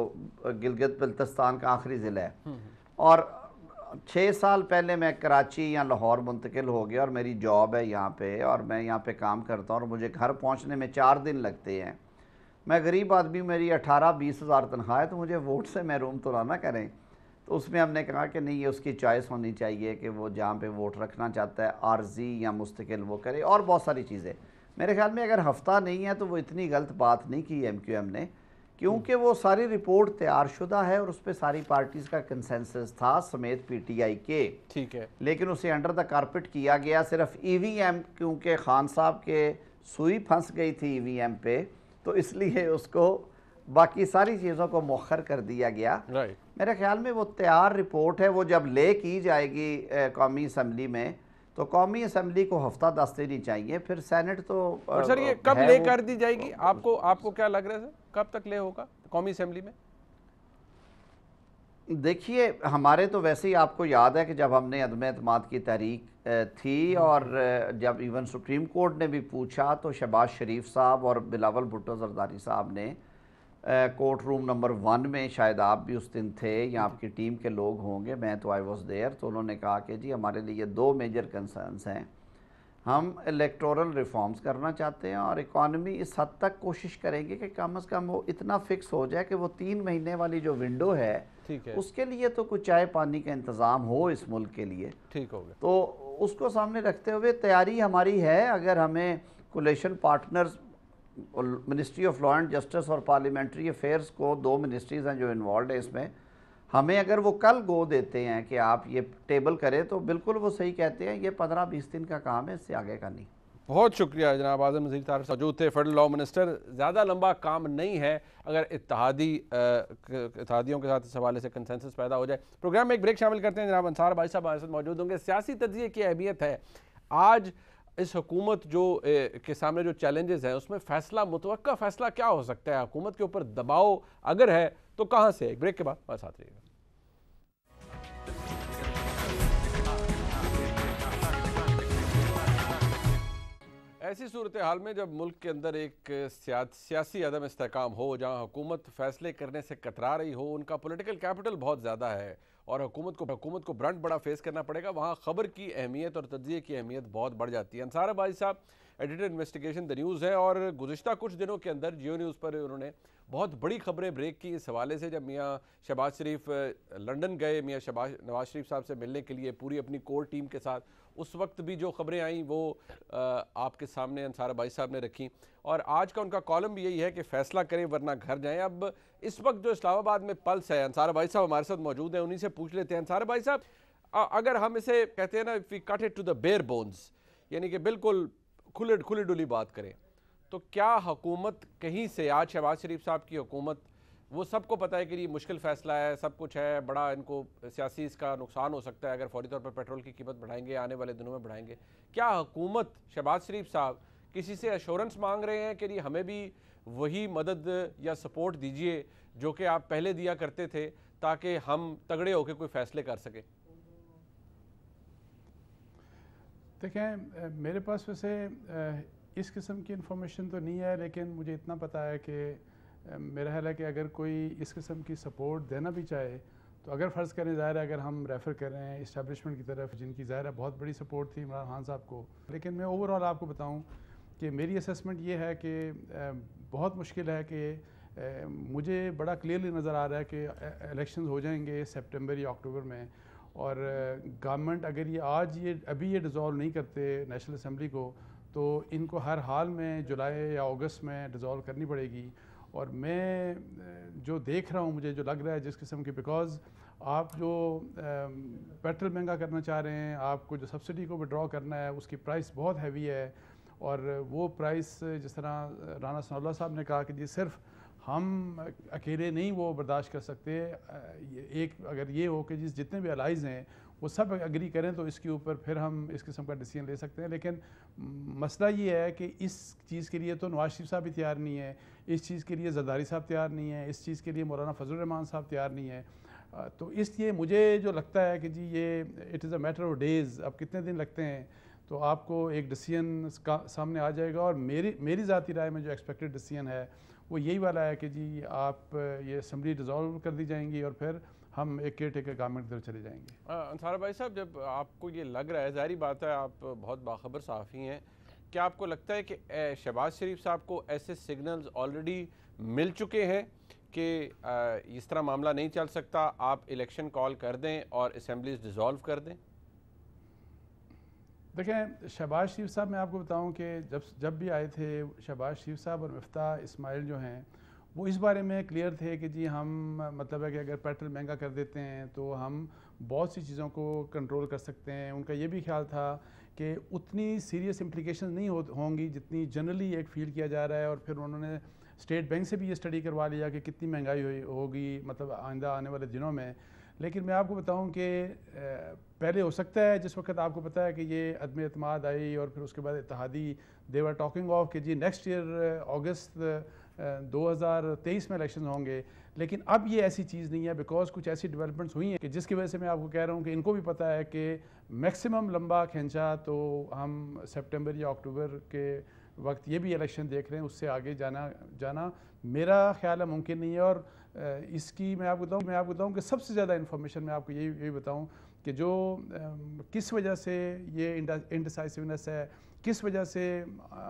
गिलगित बल्तिस्तान का आखिरी ज़िला है, और 6 साल पहले मैं कराची या लाहौर मुंतकिल हो गया और मेरी जॉब है यहाँ पे और मैं यहाँ पे काम करता हूँ और मुझे घर पहुँचने में 4 दिन लगते हैं। मैं गरीब आदमी, मेरी 18-20 हज़ार तनख्वाह है, तो मुझे वोट से महरूम तो ना करें। तो उसमें हमने कहा कि नहीं, ये उसकी चॉइस होनी चाहिए कि वो जहाँ पे वोट रखना चाहता है आर्जी या मुस्तकिल वो करे, और बहुत सारी चीज़ें। मेरे ख्याल में अगर हफ्ता नहीं है तो वो इतनी गलत बात नहीं की MQM ने, क्योंकि वो सारी रिपोर्ट तैयार शुदा है और उस पर सारी पार्टीज़ का कंसेंसस था समेत PTI के। ठीक है, लेकिन उसे अंडर द कारपेट किया गया। सिर्फ EVM, क्योंकि खान साहब के सुई फंस गई थी EVM पे, तो इसलिए उसको बाकी सारी चीज़ों को मौखर कर दिया गया। राइट। मेरे ख्याल में वो तैयार रिपोर्ट है, वो जब ले की जाएगी कौमी असम्बली में, तो कौमी असम्बली को हफ्ता 10 दिन ही चाहिए, फिर सेनेट तो और सर ये कब ले कर दी जाएगी, आपको क्या लग रहा है सर, कब तक ले होगा कौमी असम्बली में? देखिए, हमारे तो वैसे ही आपको याद है कि जब हमने अदम एतमाद की तहरीक थी और जब इवन सुप्रीम कोर्ट ने भी पूछा, तो शहबाज शरीफ साहब और बिलावल भुट्टो जरदारी साहब ने कोर्ट रूम नंबर 1 में, शायद आप भी उस दिन थे या आपकी टीम के लोग होंगे, मैं तो आई वॉज देयर, तो उन्होंने कहा कि जी हमारे लिए 2 मेजर कंसर्न्स हैं। हम इलेक्टोरल रिफॉर्म्स करना चाहते हैं और इकॉनमी इस हद तक कोशिश करेंगे कि कम से कम वो इतना फिक्स हो जाए कि वो 3 महीने वाली जो विंडो है, ठीक है, उसके लिए तो कुछ चाय पानी का इंतज़ाम हो इस मुल्क के लिए। ठीक हो गया। तो उसको सामने रखते हुए तैयारी हमारी है। अगर हमें coalition partners, ministry of law and justice और पार्लियामेंट्री अफेयर्स को, 2 मिनिस्ट्रीज़ हैं जो इन्वॉल्व है इसमें, हमें अगर वो कल गो देते हैं कि आप ये टेबल करें, तो बिल्कुल वो सही कहते हैं, ये 15-20 दिन का काम है, इससे आगे का नहीं। बहुत शुक्रिया जनाब आज़म नज़ीर तारिक मौजूद थे, फेडरल लॉ मिनिस्टर। ज़्यादा लंबा काम नहीं है अगर इत्तेहादियों के साथ इस हवाले से कंसेंसस पैदा हो जाए। प्रोग्राम में एक ब्रेक शामिल करते हैं। जनाब अंसार भाई साहब हमारे साथ मौजूद होंगे। सियासी तज्ज़िये की अहमियत है आज इस हुकूमत जो के सामने जो चैलेंजेस हैं, उसमें फ़ैसला, मुतवक्का फ़ैसला क्या हो सकता है, हुकूमत के ऊपर दबाव अगर है तो कहाँ से? एक ब्रेक के बाद हमारे साथ रहिएगा। ऐसी सूरत हाल में जब मुल्क के अंदर एक सियासी अदम इस्तेहकाम हो, जहाँ हुकूमत फैसले करने से कतरा रही हो, उनका पॉलिटिकल कैपिटल बहुत ज़्यादा है और हुकूमत को ब्रंट बड़ा फेस करना पड़ेगा, वहाँ ख़बर की अहमियत और तज्ज़िये की अहमियत बहुत बढ़ जाती है। अंसार भाई साहब एडिटर इन्वेस्टिगेशन द न्यूज़ है और गुज़िश्ता कुछ दिनों के अंदर जियो न्यूज़ पर उन्होंने बहुत बड़ी खबरें ब्रेक की इस हवाले से। जब मियाँ शहबाज शरीफ लंदन गए मियाँ नवाज शरीफ साहब से मिलने के लिए पूरी अपनी कोर टीम के साथ, उस वक्त भी जो खबरें आईं वो आपके सामने अंसार भाई साहब ने रखी और आज का उनका कॉलम भी यही है कि फ़ैसला करें वरना घर जाएं। अब इस वक्त जो इस्लामाबाद में पल्स है, अंसार भाई साहब हमारे साथ मौजूद हैं, उन्हीं से पूछ लेते हैं। अंसार भाई साहब, अगर हम इसे कहते हैं ना, if we cut it to the bare bones, यानी कि बिल्कुल खुली डुली बात करें, तो क्या हुकूमत कहीं से, आज शहबाज शरीफ साहब की हुकूमत, वो सबको पता है कि ये मुश्किल फ़ैसला है, सब कुछ है, बड़ा इनको सियासी इसका नुकसान हो सकता है अगर फौरी तौर पर पेट्रोल की कीमत बढ़ाएंगे, आने वाले दिनों में बढ़ाएंगे, क्या हुकूमत, शहबाज शरीफ साहब किसी से एश्योरेंस मांग रहे हैं कि हमें भी वही मदद या सपोर्ट दीजिए जो कि आप पहले दिया करते थे, ताकि हम तगड़े होकर कोई फ़ैसले कर सकें? देखें, मेरे पास वैसे इस किस्म की इन्फॉर्मेशन तो नहीं है, लेकिन मुझे इतना पता है कि मेरा ख्याल है कि अगर कोई इस किस्म की सपोर्ट देना भी चाहे, तो अगर फ़र्ज़ करें, ज़ाहिर है अगर हम रेफ़र करें इस्टेब्लिशमेंट की तरफ, जिनकी ज़ाहिर है बहुत बड़ी सपोर्ट थी इमरान खान साहब को, लेकिन मैं ओवरऑल आपको बताऊं कि मेरी असेसमेंट ये है कि बहुत मुश्किल है कि मुझे बड़ा क्लियरली नज़र आ रहा है कि इलेक्शंस हो जाएंगे सितंबर या अक्टूबर में, और गवर्नमेंट अगर ये अभी ये डिज़ोल्व नहीं करते नेशनल असम्बली को, तो इनको हर हाल में जुलाई या अगस्त में डिज़ोल्व करनी पड़ेगी। और मैं जो देख रहा हूँ, मुझे जो लग रहा है जिस किस्म की, बिकॉज़ आप जो पेट्रोल महंगा करना चाह रहे हैं, आपको जो सब्सिडी को विड्रॉ करना है, उसकी प्राइस बहुत हैवी है, और वो प्राइस जिस तरह राना सनाउल्लाह साहब ने कहा कि जी सिर्फ हम अकेले नहीं वो बर्दाश्त कर सकते, एक अगर ये हो कि जितने भी अलाइज़ हैं वो सब एग्री करें तो इसके ऊपर फिर हम इस किस्म का डिसीजन ले सकते हैं। लेकिन मसला ये है कि इस चीज़ के लिए तो नवाज शरीफ साहब भी तैयार नहीं है, इस चीज़ के लिए जरदारी साहब तैयार नहीं है, इस चीज़ के लिए मौलाना फजल रहमान साहब तैयार नहीं है। तो इसलिए मुझे जो लगता है कि जी ये it is a matter of days, अब कितने दिन लगते हैं तो आपको एक डिसीजन सामने आ जाएगा। और मेरी ज़ाती राय में जो एक्सपेक्टेड डिसीजन है वो यही वाला है कि जी आप ये असम्बली डिज़ोल्व कर दी जाएंगी और फिर हम एक केयर टेकर गवर्नमेंट की तरफ चले जाएंगे। अंसार भाई साहब, जब आपको ये लग रहा है, ज़ाहिर बात है आप बहुत बाखबर सहाफ़ी हैं, क्या आपको लगता है कि शहबाज शरीफ साहब को ऐसे सिग्नल्स ऑलरेडी मिल चुके हैं कि इस तरह मामला नहीं चल सकता, आप इलेक्शन कॉल कर दें और असम्बलीज डिज़ोल्व कर दें? देखें, शहबाज शरीफ साहब, मैं आपको बताऊं कि जब भी आए थे शहबाज शरीफ साहब और मिफ्ताह इस्माइल जो हैं, वो इस बारे में क्लियर थे कि जी हम मतलब है कि अगर पेट्रोल महंगा कर देते हैं तो हम बहुत सी चीज़ों को कंट्रोल कर सकते हैं। उनका ये भी ख्याल था कि उतनी सीरियस इम्प्लिकेशन नहीं होंगी जितनी जनरली एक फील किया जा रहा है। और फिर उन्होंने स्टेट बैंक से भी ये स्टडी करवा लिया कि कितनी महंगाई होगी मतलब आइंदा आने वाले दिनों में। लेकिन मैं आपको बताऊं कि पहले हो सकता है, जिस वक्त आपको पता है कि ये अदम एतमाद आई और फिर उसके बाद इत्तेहादी देवर टॉकिंग ऑफ कि जी नेक्स्ट ईयर अगस्त 2023 में इलेक्शन होंगे, लेकिन अब ये ऐसी चीज़ नहीं है बिकॉज कुछ ऐसी डेवलपमेंट्स हुई हैं कि जिसकी वजह से मैं आपको कह रहा हूँ कि इनको भी पता है कि मैक्सिमम लंबा खींचा तो हम सितंबर या अक्टूबर के वक्त ये भी इलेक्शन देख रहे हैं, उससे आगे जाना मेरा ख्याल है मुमकिन नहीं है। और इसकी मैं आपको बताऊँ कि सबसे ज़्यादा इन्फॉर्मेशन मैं आपको यही बताऊँ कि जो किस वजह से ये इंडिसाइसिवनेस है, किस वजह से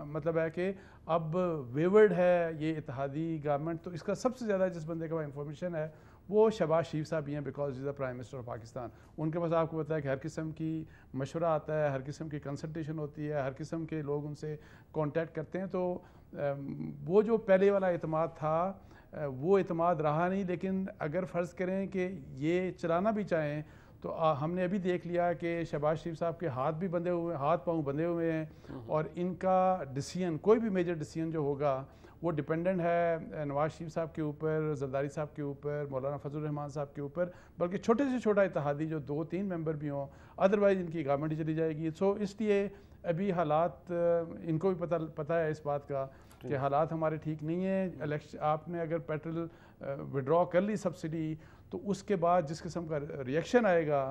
मतलब है कि अब वेवर्ड है ये इत्तेहादी गवर्नमेंट, तो इसका सबसे ज़्यादा जिस बंदे के पास इंफॉर्मेशन है वो शहबाज शरीफ साहब ही हैं because is the prime minister of Pakistan. उनके पास आपको पता है कि हर किस्म की मशवरा आता है, हर किस्म की कंसल्टेशन होती है, हर किस्म के लोग उनसे कांटेक्ट करते हैं। तो वो जो पहले वाला एतमाद था वो एतमाद रहा नहीं। लेकिन अगर फ़र्ज़ करें कि ये चलाना भी चाहें तो हमने अभी देख लिया कि शहबाज शरीफ साहब के हाथ पाँव बंधे हुए हैं और इनका डिसीजन, कोई भी मेजर डिसीजन जो होगा वो डिपेंडेंट है नवाज शरीफ साहब के ऊपर, जरदारी साहब के ऊपर, मौलाना फजल रहमान साहब के ऊपर, बल्कि छोटे से छोटा इत्तेहादी जो 2-3 मेंबर भी हों, अदरवाइज़ इनकी गवर्नमेंट ही चली जाएगी। सो इसलिए अभी हालात इनको भी पता है इस बात का कि हालात हमारे ठीक नहीं है। इलेक्शन आपने अगर पेट्रोल विड्रॉ कर ली सब्सिडी तो उसके बाद जिस किस्म का रिएक्शन आएगा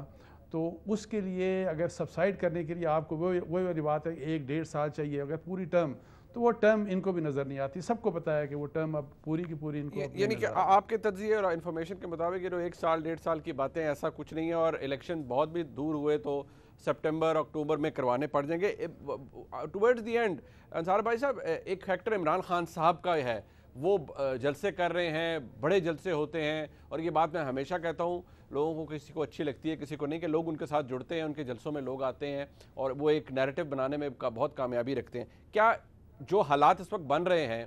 तो उसके लिए अगर सबसाइड करने के लिए आपको वही वाली बात है 1-1.5 साल चाहिए अगर पूरी टर्म, तो वो टर्म इनको भी नज़र नहीं आती। सबको पता है कि वो टर्म अब पूरी की पूरी इनको यानी कि आपके तज्ज़िये और इन्फॉर्मेशन के मुताबिक ये जो 1 साल 1.5 साल की बातें ऐसा कुछ नहीं है और इलेक्शन बहुत भी दूर हुए तो सितंबर अक्टूबर में करवाने पड़ जाएंगे। टुवर्ड्स द एंड अंसार भाई साहब, एक फैक्टर इमरान खान साहब का है, वो जलसे कर रहे हैं, बड़े जलसे होते हैं और ये बात मैं हमेशा कहता हूँ, लोगों को किसी को अच्छी लगती है किसी को नहीं, कि लोग उनके साथ जुड़ते हैं, उनके जलसों में लोग आते हैं और वो एक नैरेटिव बनाने में बहुत कामयाबी रखते हैं। क्या जो हालात इस वक्त बन रहे हैं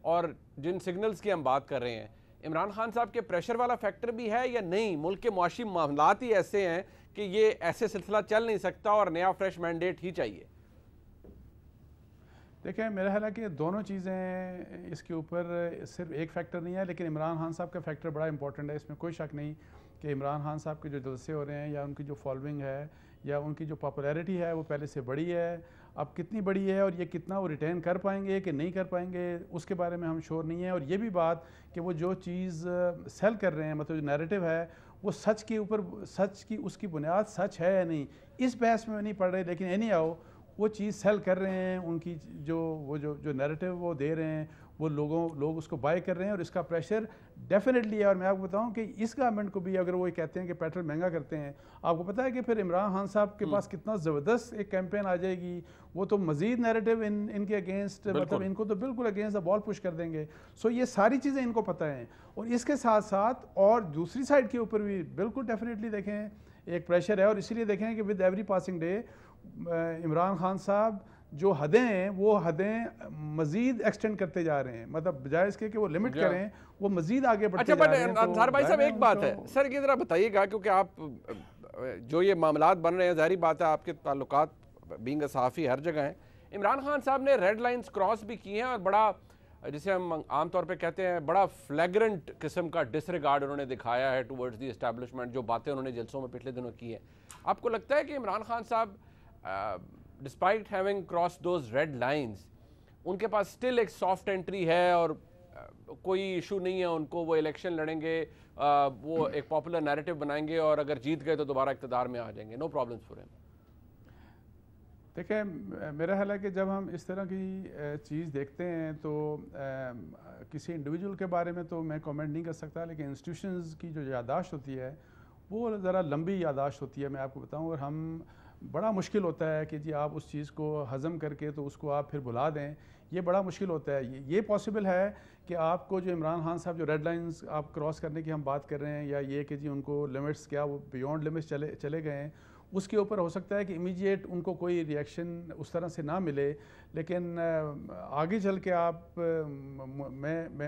और जिन सिग्नल्स की हम बात कर रहे हैं, इमरान खान साहब के प्रेशर वाला फैक्टर भी है या नहीं? मुल्क के मुआशी मामलात ही ऐसे हैं कि ये ऐसे सिलसिला चल नहीं सकता और नया फ्रेश मैंडेट ही चाहिए। देखें, मेरा ख्याल है कि दोनों चीज़ें इसके ऊपर सिर्फ एक फैक्टर नहीं है, लेकिन इमरान खान साहब का फैक्टर बड़ा इंपॉर्टेंट है। इसमें कोई शक नहीं कि इमरान खान साहब के जो जलसे हो रहे हैं या उनकी जो फॉलोइंग है या उनकी जो पॉपुलैरिटी है वो पहले से बड़ी है। अब कितनी बड़ी है और ये कितना वो रिटेन कर पाएंगे कि नहीं कर पाएंगे उसके बारे में हम श्योर नहीं है। और ये भी बात कि वो जो चीज़ सेल कर रहे हैं, मतलब जो नैरेटिव है वो सच के ऊपर, सच की उसकी बुनियाद सच है या नहीं, इस बहस में नहीं पढ़ रहे, लेकिन एनी आओ वो चीज़ सेल कर रहे हैं। उनकी जो नैरेटिव वो दे रहे हैं वो लोग उसको बाय कर रहे हैं और इसका प्रेशर डेफिनेटली है। और मैं आपको बताऊं कि इस गवर्नमेंट को भी अगर वो ये कहते हैं कि पेट्रोल महंगा करते हैं, आपको पता है कि फिर इमरान खान साहब के पास कितना ज़बरदस्त एक कैंपेन आ जाएगी। वो तो मज़ीद नैरेटिव इनके अगेंस्ट, मतलब इनको तो बिल्कुल अगेंस्ट द बॉल पुश कर देंगे। सो ये सारी चीज़ें इनको पता हैं और इसके साथ साथ और दूसरी साइड के ऊपर भी बिल्कुल डेफिनेटली देखें एक प्रेशर है। और इसीलिए देखें कि with every passing day Imran Khan साहब जो हदें हैं वो हदें मजीद एक्सटेंड करते जा रहे हैं, मतलब बजाय इसके कि वो लिमिट करें वो मजीद आगे बढ़ते जा रहे हैं। अच्छा, अंसार भाई साहब एक बात है सर, ये ज़रा बताइएगा, क्योंकि आप जो ये मामलात बन रहे हैं, ज़ाहिर बात है आपके ताल्लुकात बीइंग अ सहाफ़ी हर जगह हैं। इमरान खान साहब ने रेड लाइंस क्रॉस भी की हैं और बड़ा, जिसे हम आमतौर पे कहते हैं, बड़ा फ्लैग्रेंट किस्म का डिसरिगार्ड उन्होंने दिखाया है टुवर्ड्स दी एस्टैब्लिशमेंट। जो बातें उन्होंने जलसों में पिछले दिनों की है, आपको लगता है कि इमरान खान साहब despite having cross those red lines, उनके पास स्टिल एक सॉफ्ट एंट्री है और कोई इशू नहीं है उनको, वो इलेक्शन लड़ेंगे, वो एक पॉपुलर नैरेटिव बनाएंगे और अगर जीत गए तो दोबारा इक़्तिदार में आ जाएंगे, नो प्रॉब्लम्स फॉर हिम? देखिए, मेरा ख्याल है कि जब हम इस तरह की चीज़ देखते हैं तो किसी इंडिविजुअल के बारे में तो मैं कमेंट नहीं कर सकता, लेकिन इंस्टीट्यूशंस की जो यादाश्त होती है वो ज़रा लंबी यादाश्त होती है, मैं आपको बताऊं। और हम बड़ा मुश्किल होता है कि जी आप उस चीज़ को हज़म करके तो उसको आप फिर भुला दें। ये बड़ा मुश्किल होता है। ये पॉसिबल है कि आपको जो इमरान खान साहब जो रेड लाइंस आप क्रॉस करने की हम बात कर रहे हैं, या ये कि जी उनको लिमिट्स क्या वो बियॉन्ड लिमिट्स चले गए हैं, उसके ऊपर हो सकता है कि इमीडिएट उनको कोई रिएक्शन उस तरह से ना मिले, लेकिन आगे चल के आप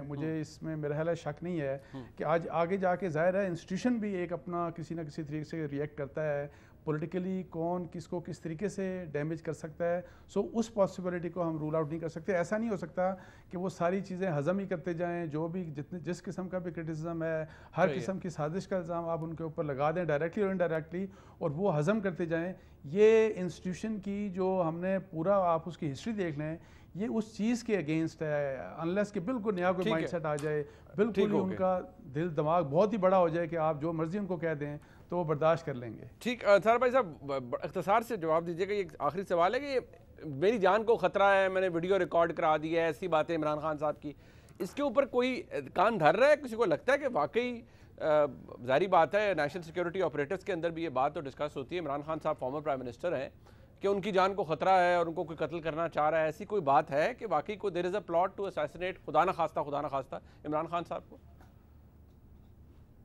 मुझे इसमें मेरा ख्याल है शक नहीं है कि आज आगे जाके ज़ाहिर है इंस्टीट्यूशन भी एक अपना किसी न किसी तरीके से रिएक्ट करता है, पॉलिटिकली कौन किसको किस तरीके से डैमेज कर सकता है। सो उस पॉसिबिलिटी को हम रूल आउट नहीं कर सकते। ऐसा नहीं हो सकता कि वो सारी चीज़ें हज़म ही करते जाएं, जो भी जिस किस्म का भी क्रिटिसिज्म है, हर किस्म की साजिश का इल्ज़ाम आप उनके ऊपर लगा दें डायरेक्टली और इनडायरेक्टली, और वो हज़म करते जाएं। ये इंस्टीट्यूशन की जो हमने पूरा आप उसकी हिस्ट्री देख लें, ये उस चीज़ के अगेंस्ट है, अनलेस कि बिल्कुल नया कोई माइंडसेट आ जाए, बिल्कुल ही उनका दिल दिमाग बहुत ही बड़ा हो जाए कि आप जो मर्जी उनको कह दें तो वो बर्दाश्त कर लेंगे। ठीक, सर भाई साहब इख्तिसार से जवाब दीजिएगा। ये आखिरी सवाल है कि मेरी जान को ख़तरा है, मैंने वीडियो रिकॉर्ड करा दी है, ऐसी बातें इमरान खान साहब की, इसके ऊपर कोई कान धर रहा है? किसी को लगता है कि वाकई जारी बात है नेशनल सिक्योरिटी ऑपरेटिव्स के अंदर भी ये बात तो डिस्कस होती है, इमरान खान साहब फॉर्मर प्राइम मिनिस्टर हैं, कि उनकी जान को ख़तरा है और उनको कोई कत्ल करना चाह रहा है, ऐसी कोई बात है कि वाकई कोई there is a plot to assassinate खुदा न खास्ता इमरान खान साहब को?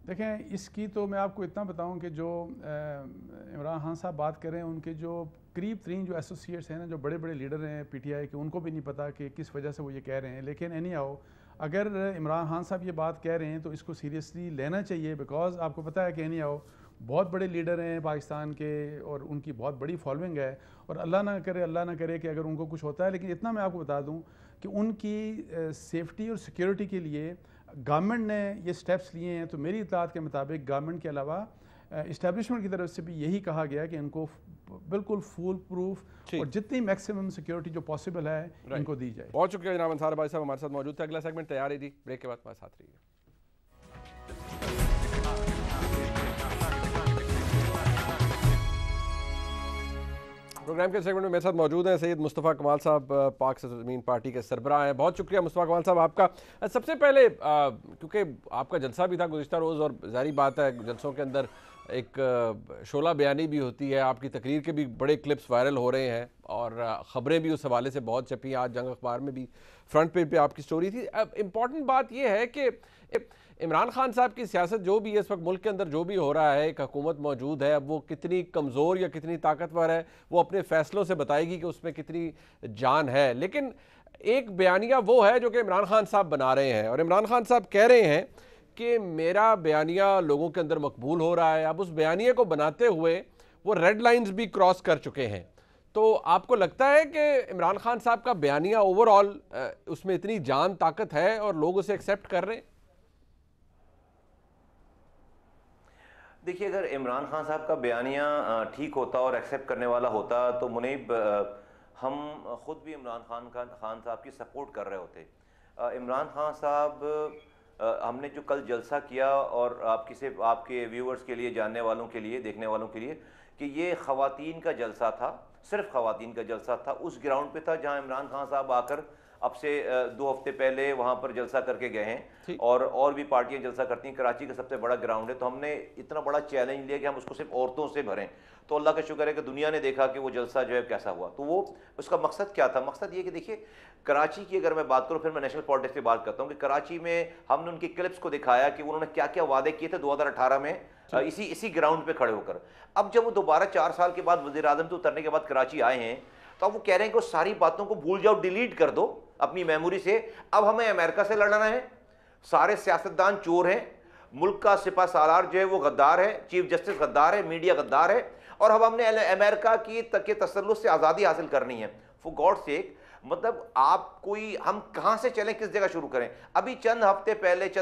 देखें, इसकी तो मैं आपको इतना बताऊं कि जो इमरान खान साहब बात करें, उनके जो करीब तरीन जो एसोसिएट्स हैं ना, जो बड़े बड़े लीडर हैं पीटीआई के, उनको भी नहीं पता कि किस वजह से वो ये कह रहे हैं। लेकिन एनी हाउ, अगर इमरान खान साहब ये बात कह रहे हैं तो इसको सीरियसली लेना चाहिए, बिकॉज आपको पता है कि एनी हाउ बहुत बड़े लीडर हैं पाकिस्तान के और उनकी बहुत बड़ी फॉलोइंग है, और अल्लाह ना करे कि अगर उनको कुछ होता है। लेकिन इतना मैं आपको बता दूं कि उनकी सेफ्टी और सिक्योरिटी के लिए गवर्नमेंट ने ये स्टेप्स लिए हैं। तो मेरी इत्तलात के मुताबिक गवर्नमेंट के अलावा इस्टेब्लिशमेंट की तरफ से भी यही कहा गया कि इनको बिल्कुल फुल प्रूफ और जितनी मैक्सिमम सिक्योरिटी जो पॉसिबल है इनको दी जाए। बहुत शुक्रिया जनाब अंसार भाई साहब हमारे साथ मौजूद थे। अगला सेगमेंट तैयार है जी, ब्रेक के बाद हमारे साथ रहिए। प्रोग्राम के सेगमेंट में मेरे साथ मौजूद हैं सैयद मुस्तफ़ा कमाल साहब, पाक ज़मीन पार्टी के सरबराह हैं। बहुत शुक्रिया मुस्तफ़ा कमाल साहब आपका। सबसे पहले क्योंकि आपका जलसा भी था गुज़िश्ता रोज़, और जारी बात है जलसों के अंदर एक शोला बयानी भी होती है, आपकी तकरीर के भी बड़े क्लिप्स वायरल हो रहे हैं और ख़बरें भी उस हवाले से बहुत छपी। आज जंग अखबार में भी फ्रंट पेज पे आपकी स्टोरी थी। अब इम्पॉर्टेंट बात यह है कि इमरान खान साहब की सियासत जो भी है इस वक्त मुल्क के अंदर जो भी हो रहा है, एक हुकूमत मौजूद है, अब वो कितनी कमज़ोर या कितनी ताकतवर है वो अपने फ़ैसलों से बताएगी कि उसमें कितनी जान है। लेकिन एक बयानिया वो है जो कि इमरान खान साहब बना रहे हैं, और इमरान खान साहब कह रहे हैं कि मेरा बयानिया लोगों के अंदर मकबूल हो रहा है। अब उस बयानिए को बनाते हुए वो रेड लाइंस भी क्रॉस कर चुके हैं। तो आपको लगता है कि इमरान खान साहब का बयानिया ओवरऑल उसमें इतनी जान ताकत है और लोग उसे एक्सेप्ट कर रहे हैं? देखिए, अगर इमरान खान साहब का बयानिया ठीक होता और एक्सेप्ट करने वाला होता तो मुनीब हम ख़ुद भी इमरान खान साहब की सपोर्ट कर रहे होते। इमरान खान साहब हमने जो कल जलसा किया, और आपके व्यूअर्स के लिए, जानने वालों के लिए, देखने वालों के लिए, कि ये ख़वातीन का जलसा था, सिर्फ ख़वातीन का जलसा था। उस ग्राउंड पे था जहाँ इमरान खान साहब आकर अब से 2 हफ्ते पहले वहाँ पर जलसा करके गए हैं, और भी पार्टियां जलसा करती हैं। कराची का सबसे बड़ा ग्राउंड है, तो हमने इतना बड़ा चैलेंज लिया कि हम उसको सिर्फ औरतों से भरें। तो अल्लाह का शुक्र है कि दुनिया ने देखा कि वो जलसा जो है कैसा हुआ। तो वो उसका मकसद क्या था? मकसद ये कि देखिए, कराची की अगर मैं बात करूँ, फिर मैं नेशनल पॉलिटिक्स की बात करता हूँ, कि कराची में हमने उनकी क्लिप्स को दिखाया कि उन्होंने क्या क्या वादे किए थे 2018 में इसी ग्राउंड पर खड़े होकर। अब जब वो दोबारा 4 साल के बाद वज़ीर आज़म से उतरने के बाद कराची आए हैं, तो अब वो कह रहे हैं कि उस सारी बातों को भूल जाओ, डिलीट कर दो अपनी मेमोरी से। अब हमें अमेरिका से लड़ना है, सारे सियासतदान चोर हैं, मुल्क का सिपा सालार जो है वो गद्दार है, चीफ जस्टिस गद्दार है, मीडिया गद्दार है, और अब हमने अमेरिका की तसल्लुत से आज़ादी हासिल करनी है। फॉर गॉड सेक, मतलब हम कहां से चलें, किस जगह शुरू करें? अभी चंद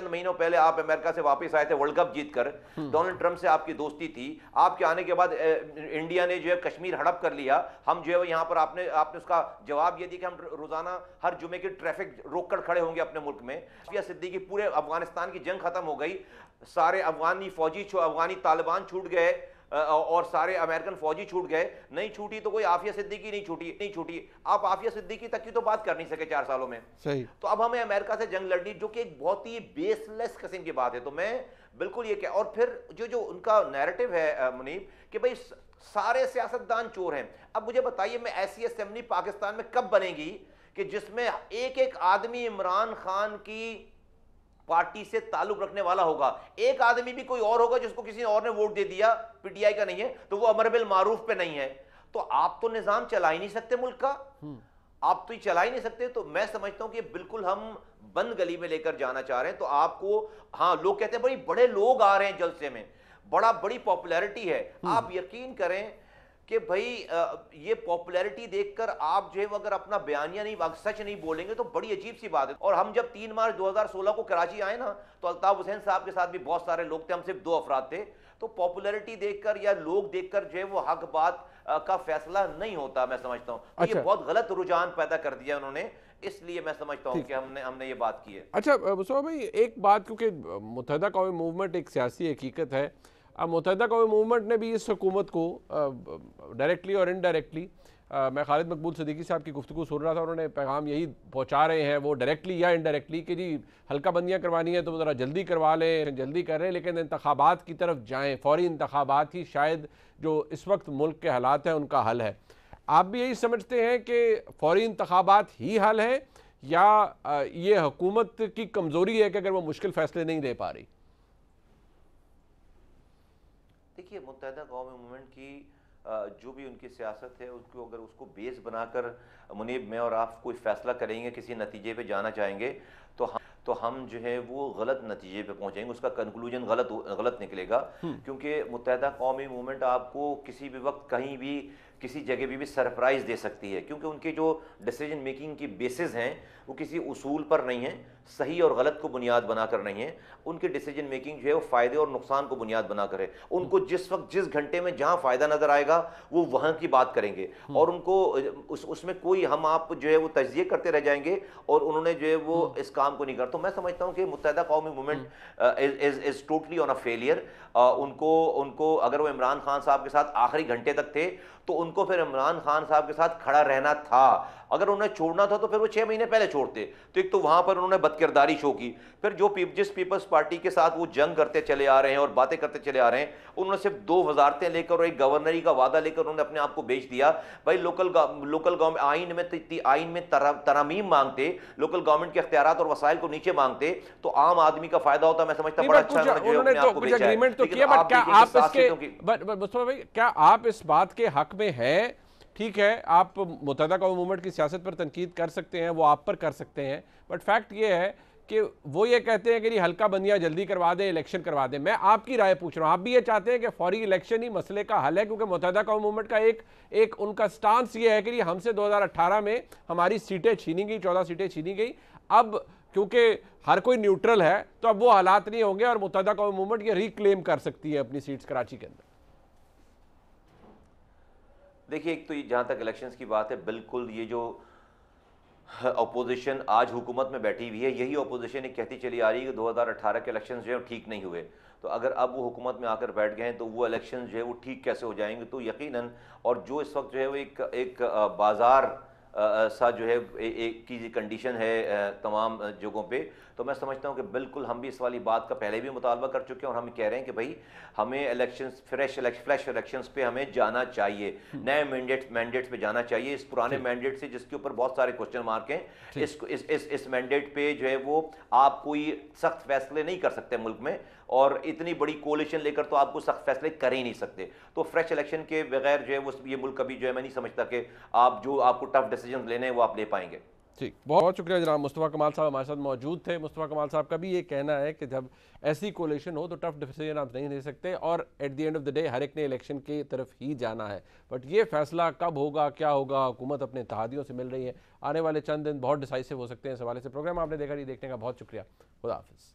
महीनों पहले आप अमेरिका से वापस आए थे वर्ल्ड कप जीतकर, डोनाल्ड ट्रंप से आपकी दोस्ती थी। आपके आने के बाद इंडिया ने जो है कश्मीर हड़प कर लिया। हम जो है यहाँ पर आपने उसका जवाब ये दिया कि हम रोजाना हर जुमे की ट्रैफिक रोक कर खड़े होंगे अपने मुल्क में। आफिया सिद्दीकी, पूरे अफगानिस्तान की जंग खत्म हो गई, सारे अफगानी तालिबान छूट गए, और सारे अमेरिकन फौजी छूट गए। नहीं छूटी तो कोई आफिया सिद्दीकी नहीं छूटी। आप आफिया सिद्दीकी तक की तो बात कर नहीं सके 4 सालों में। सही। तो अब हमें अमेरिका से जंग लड़नी, जो कि एक बहुत ही बेसलेस किस्म की बात है। तो मैं बिल्कुल ये क्या, और फिर जो उनका नैरेटिव है मुनीब, कि भाई सारे सियासतदान चोर हैं। अब मुझे बताइए, मैं ऐसी असेंबली पाकिस्तान में कब बनेगी कि जिसमें एक एक आदमी इमरान खान की पार्टी से ताल्लुक रखने वाला होगा। एक आदमी भी कोई और होगा जिसको किसी और ने वोट दे दिया, पीटीआई का नहीं है, तो वो अमर बिल मारूफ पे नहीं है। तो आप तो निजाम चला ही नहीं सकते मुल्क का, आप तो चला ही नहीं सकते। तो मैं समझता हूं कि बिल्कुल हम बंद गली में लेकर जाना चाह रहे हैं। तो आपको, हाँ, लोग कहते हैं भाई बड़े लोग आ रहे हैं जलसे में, बड़ी पॉपुलैरिटी है। आप यकीन करें कि भाई ये पॉपुलैरिटी देखकर आप जो है अगर अपना बयानिया नहीं, सच नहीं बोलेंगे तो बड़ी अजीब सी बात है। और हम जब 3 मार्च 2016 को कराची आए ना, तो अल्ताफ हुसैन साहब के साथ भी बहुत सारे लोग थे, हम सिर्फ 2 अफराद थे। तो पॉपुलैरिटी देखकर या लोग देखकर जो है वो हक बात का फैसला नहीं होता, मैं समझता हूँ। तो ये बहुत गलत रुझान पैदा कर दिया उन्होंने, इसलिए मैं समझता हूँ कि हमने ये बात की है। अच्छा मुस्तफा भाई, एक बात, क्योंकि मुत्तहिदा कौमी मूवमेंट एक सियासी हकीकत है, अब मुत्तहिदा कौमी मूवमेंट ने भी इस हुकूमत को डायरेक्टली और इनडायरेक्टली, मैं खालिद मकबूल सिद्दीकी साहब की गुफ्तगू सुन रहा था, उन्होंने पैगाम यही पहुंचा रहे हैं वो डायरेक्टली या इनडायरेक्टली कि जी हल्का बंदियाँ करवानी है तो वो ज़रा जल्दी करवा लें, जल्दी कर रहे हैं, लेकिन इंतखाबात की तरफ जाएँ, फौरी इंतखाबात ही शायद जो इस वक्त मुल्क के हालात हैं उनका हल है। आप भी यही समझते हैं कि फौरी इंतखाबात ही हल है, या ये हुकूमत की कमज़ोरी है कि अगर वो मुश्किल फैसले नहीं दे पा रही? देखिए, मुत्तहिदा कौमी मूवमेंट की जो भी उनकी सियासत है उसको अगर उसको बेस बनाकर मुनीब, मैं और आप कोई फ़ैसला करेंगे, किसी नतीजे पे जाना चाहेंगे, तो हम जो है वो गलत नतीजे पे पहुंचेंगे, उसका कंक्लूजन गलत निकलेगा। क्योंकि मुत्तहिदा कौमी मूवमेंट आपको किसी भी वक्त कहीं भी किसी जगह भी सरप्राइज़ दे सकती है, क्योंकि उनके जो डिसीजन मेकिंग की बेसिस हैं वो किसी उसूल पर नहीं है, सही और गलत को बुनियाद बनाकर नहीं है। उनकी डिसीजन मेकिंग जो है वो फ़ायदे और नुकसान को बुनियाद बनाकर है। उनको जिस वक्त जिस घंटे में जहाँ फ़ायदा नज़र आएगा वो वहाँ की बात करेंगे, और उनको उसमें कोई हम आप जो है वो तज्जिए करते रह जाएंगे, और उन्होंने जो है वो इस काम को नहीं कर। तो मैं समझता हूँ कि मुत्तहिदा कौमी movement is totally on a failure. उनको अगर वो इमरान खान साहब के साथ आखिरी घंटे तक थे तो उनको फिर इमरान खान साहब के साथ खड़ा रहना था। अगर उन्हें छोड़ना था तो फिर वो 6 महीने पहले छोड़ते। तो एक तो वहां पर उन्होंने बदकिरदारी शो की, फिर जिस पीपल्स पार्टी के साथ वो जंग करते चले आ रहे हैं और बातें करते चले आ रहे हैं, उन्होंने सिर्फ 2 वजारतें लेकर और एक गवर्नरी का वादा लेकर उन्होंने अपने आप को बेच दिया। भाई लोकल गवर्नमेंट आइन में तरमीम मांगते, लोकल गवर्नमेंट के इख्तियारात और वसाइल को नीचे मांगते, तो आम आदमी का फायदा होता। मैं समझता बड़ा अच्छा उन्होंने कुछ एग्रीमेंट तो किया, बट क्या आप इसके, मुस्तफा भाई, क्या आप इस बात के हक में हैं? ठीक है, आप मुत्तहिदा कौमी मूवमेंट की सियासत पर तनकीद कर सकते हैं, वो आप पर कर सकते हैं, बट फैक्ट ये है कि वो ये कहते हैं कि जी हल्का बंदियाँ जल्दी करवा दें, इलेक्शन करवा दें। मैं आपकी राय पूछ रहा हूँ, आप भी ये चाहते हैं कि फौरी इलेक्शन ही मसले का हल है? क्योंकि मुत्तहिदा कौमी मूवमेंट का एक उनका स्टांस ये है कि जी हमसे 2018 में हमारी सीटें छीनी गई, 14 सीटें छीनी गई, अब क्योंकि हर कोई न्यूट्रल है तो अब वो हालात नहीं होंगे और मुत्तहिदा कौमी मूवमेंट ये रिक्लेम कर सकती है अपनी सीट्स कराची के अंदर। देखिए, एक तो जहाँ तक इलेक्शंस की बात है, बिल्कुल ये जो अपोजिशन आज हुकूमत में बैठी हुई है, यही अपोजिशन एक कहती चली आ रही है कि 2018 के इलेक्शंस जो है ठीक नहीं हुए, तो अगर अब वो हुकूमत में आकर बैठ गए हैं तो वो इलेक्शन जो है वो ठीक कैसे हो जाएंगे। तो यकीनन, और जो इस वक्त जो है वो एक बाज़ार सा जो है एक की कंडीशन है तमाम जगहों पे, तो मैं समझता हूँ कि बिल्कुल हम भी इस वाली बात का पहले भी मुतालबा कर चुके हैं और हम कह रहे हैं कि भाई हमें इलेक्शंस, फ्रेश इलेक्शंस पे हमें जाना चाहिए, नए मैंडेट्स पे जाना चाहिए। इस पुराने मैंडेट से जिसके ऊपर बहुत सारे क्वेश्चन मार्क हैं, इस मैंडेट पे जो है वो आप कोई सख्त फैसले नहीं कर सकते मुल्क में, और इतनी बड़ी कोalition लेकर तो आपको सख्त फैसले कर ही नहीं सकते। तो फ्रेश इलेक्शन के बगैर जो है वो ये मुल्क कभी जो है मैं नहीं समझता कि आप जो आपको टफ डिसीजन लेने हैं वो आप ले पाएंगे। ठीक, बहुत शुक्रिया जनाब। मुस्तफ़ा कमाल साहब हमारे साथ मौजूद थे। मुस्तफ़ा कमाल साहब का भी ये कहना है कि जब ऐसी कोalition हो तो टफ डिसीजन आप नहीं ले सकते, और at the end of the day हर एक ने इलेक्शन की तरफ ही जाना है, बट ये फैसला कब होगा, क्या होगा, हुकूमत अपने इत्तेहादियों से मिल रही है, आने वाले चंद दिन बहुत डिसाइसिव हो सकते हैं इस हवाले से। प्रोग्राम आपने देखा, ये देखने का बहुत शुक्रिया। खुदा हाफिज़।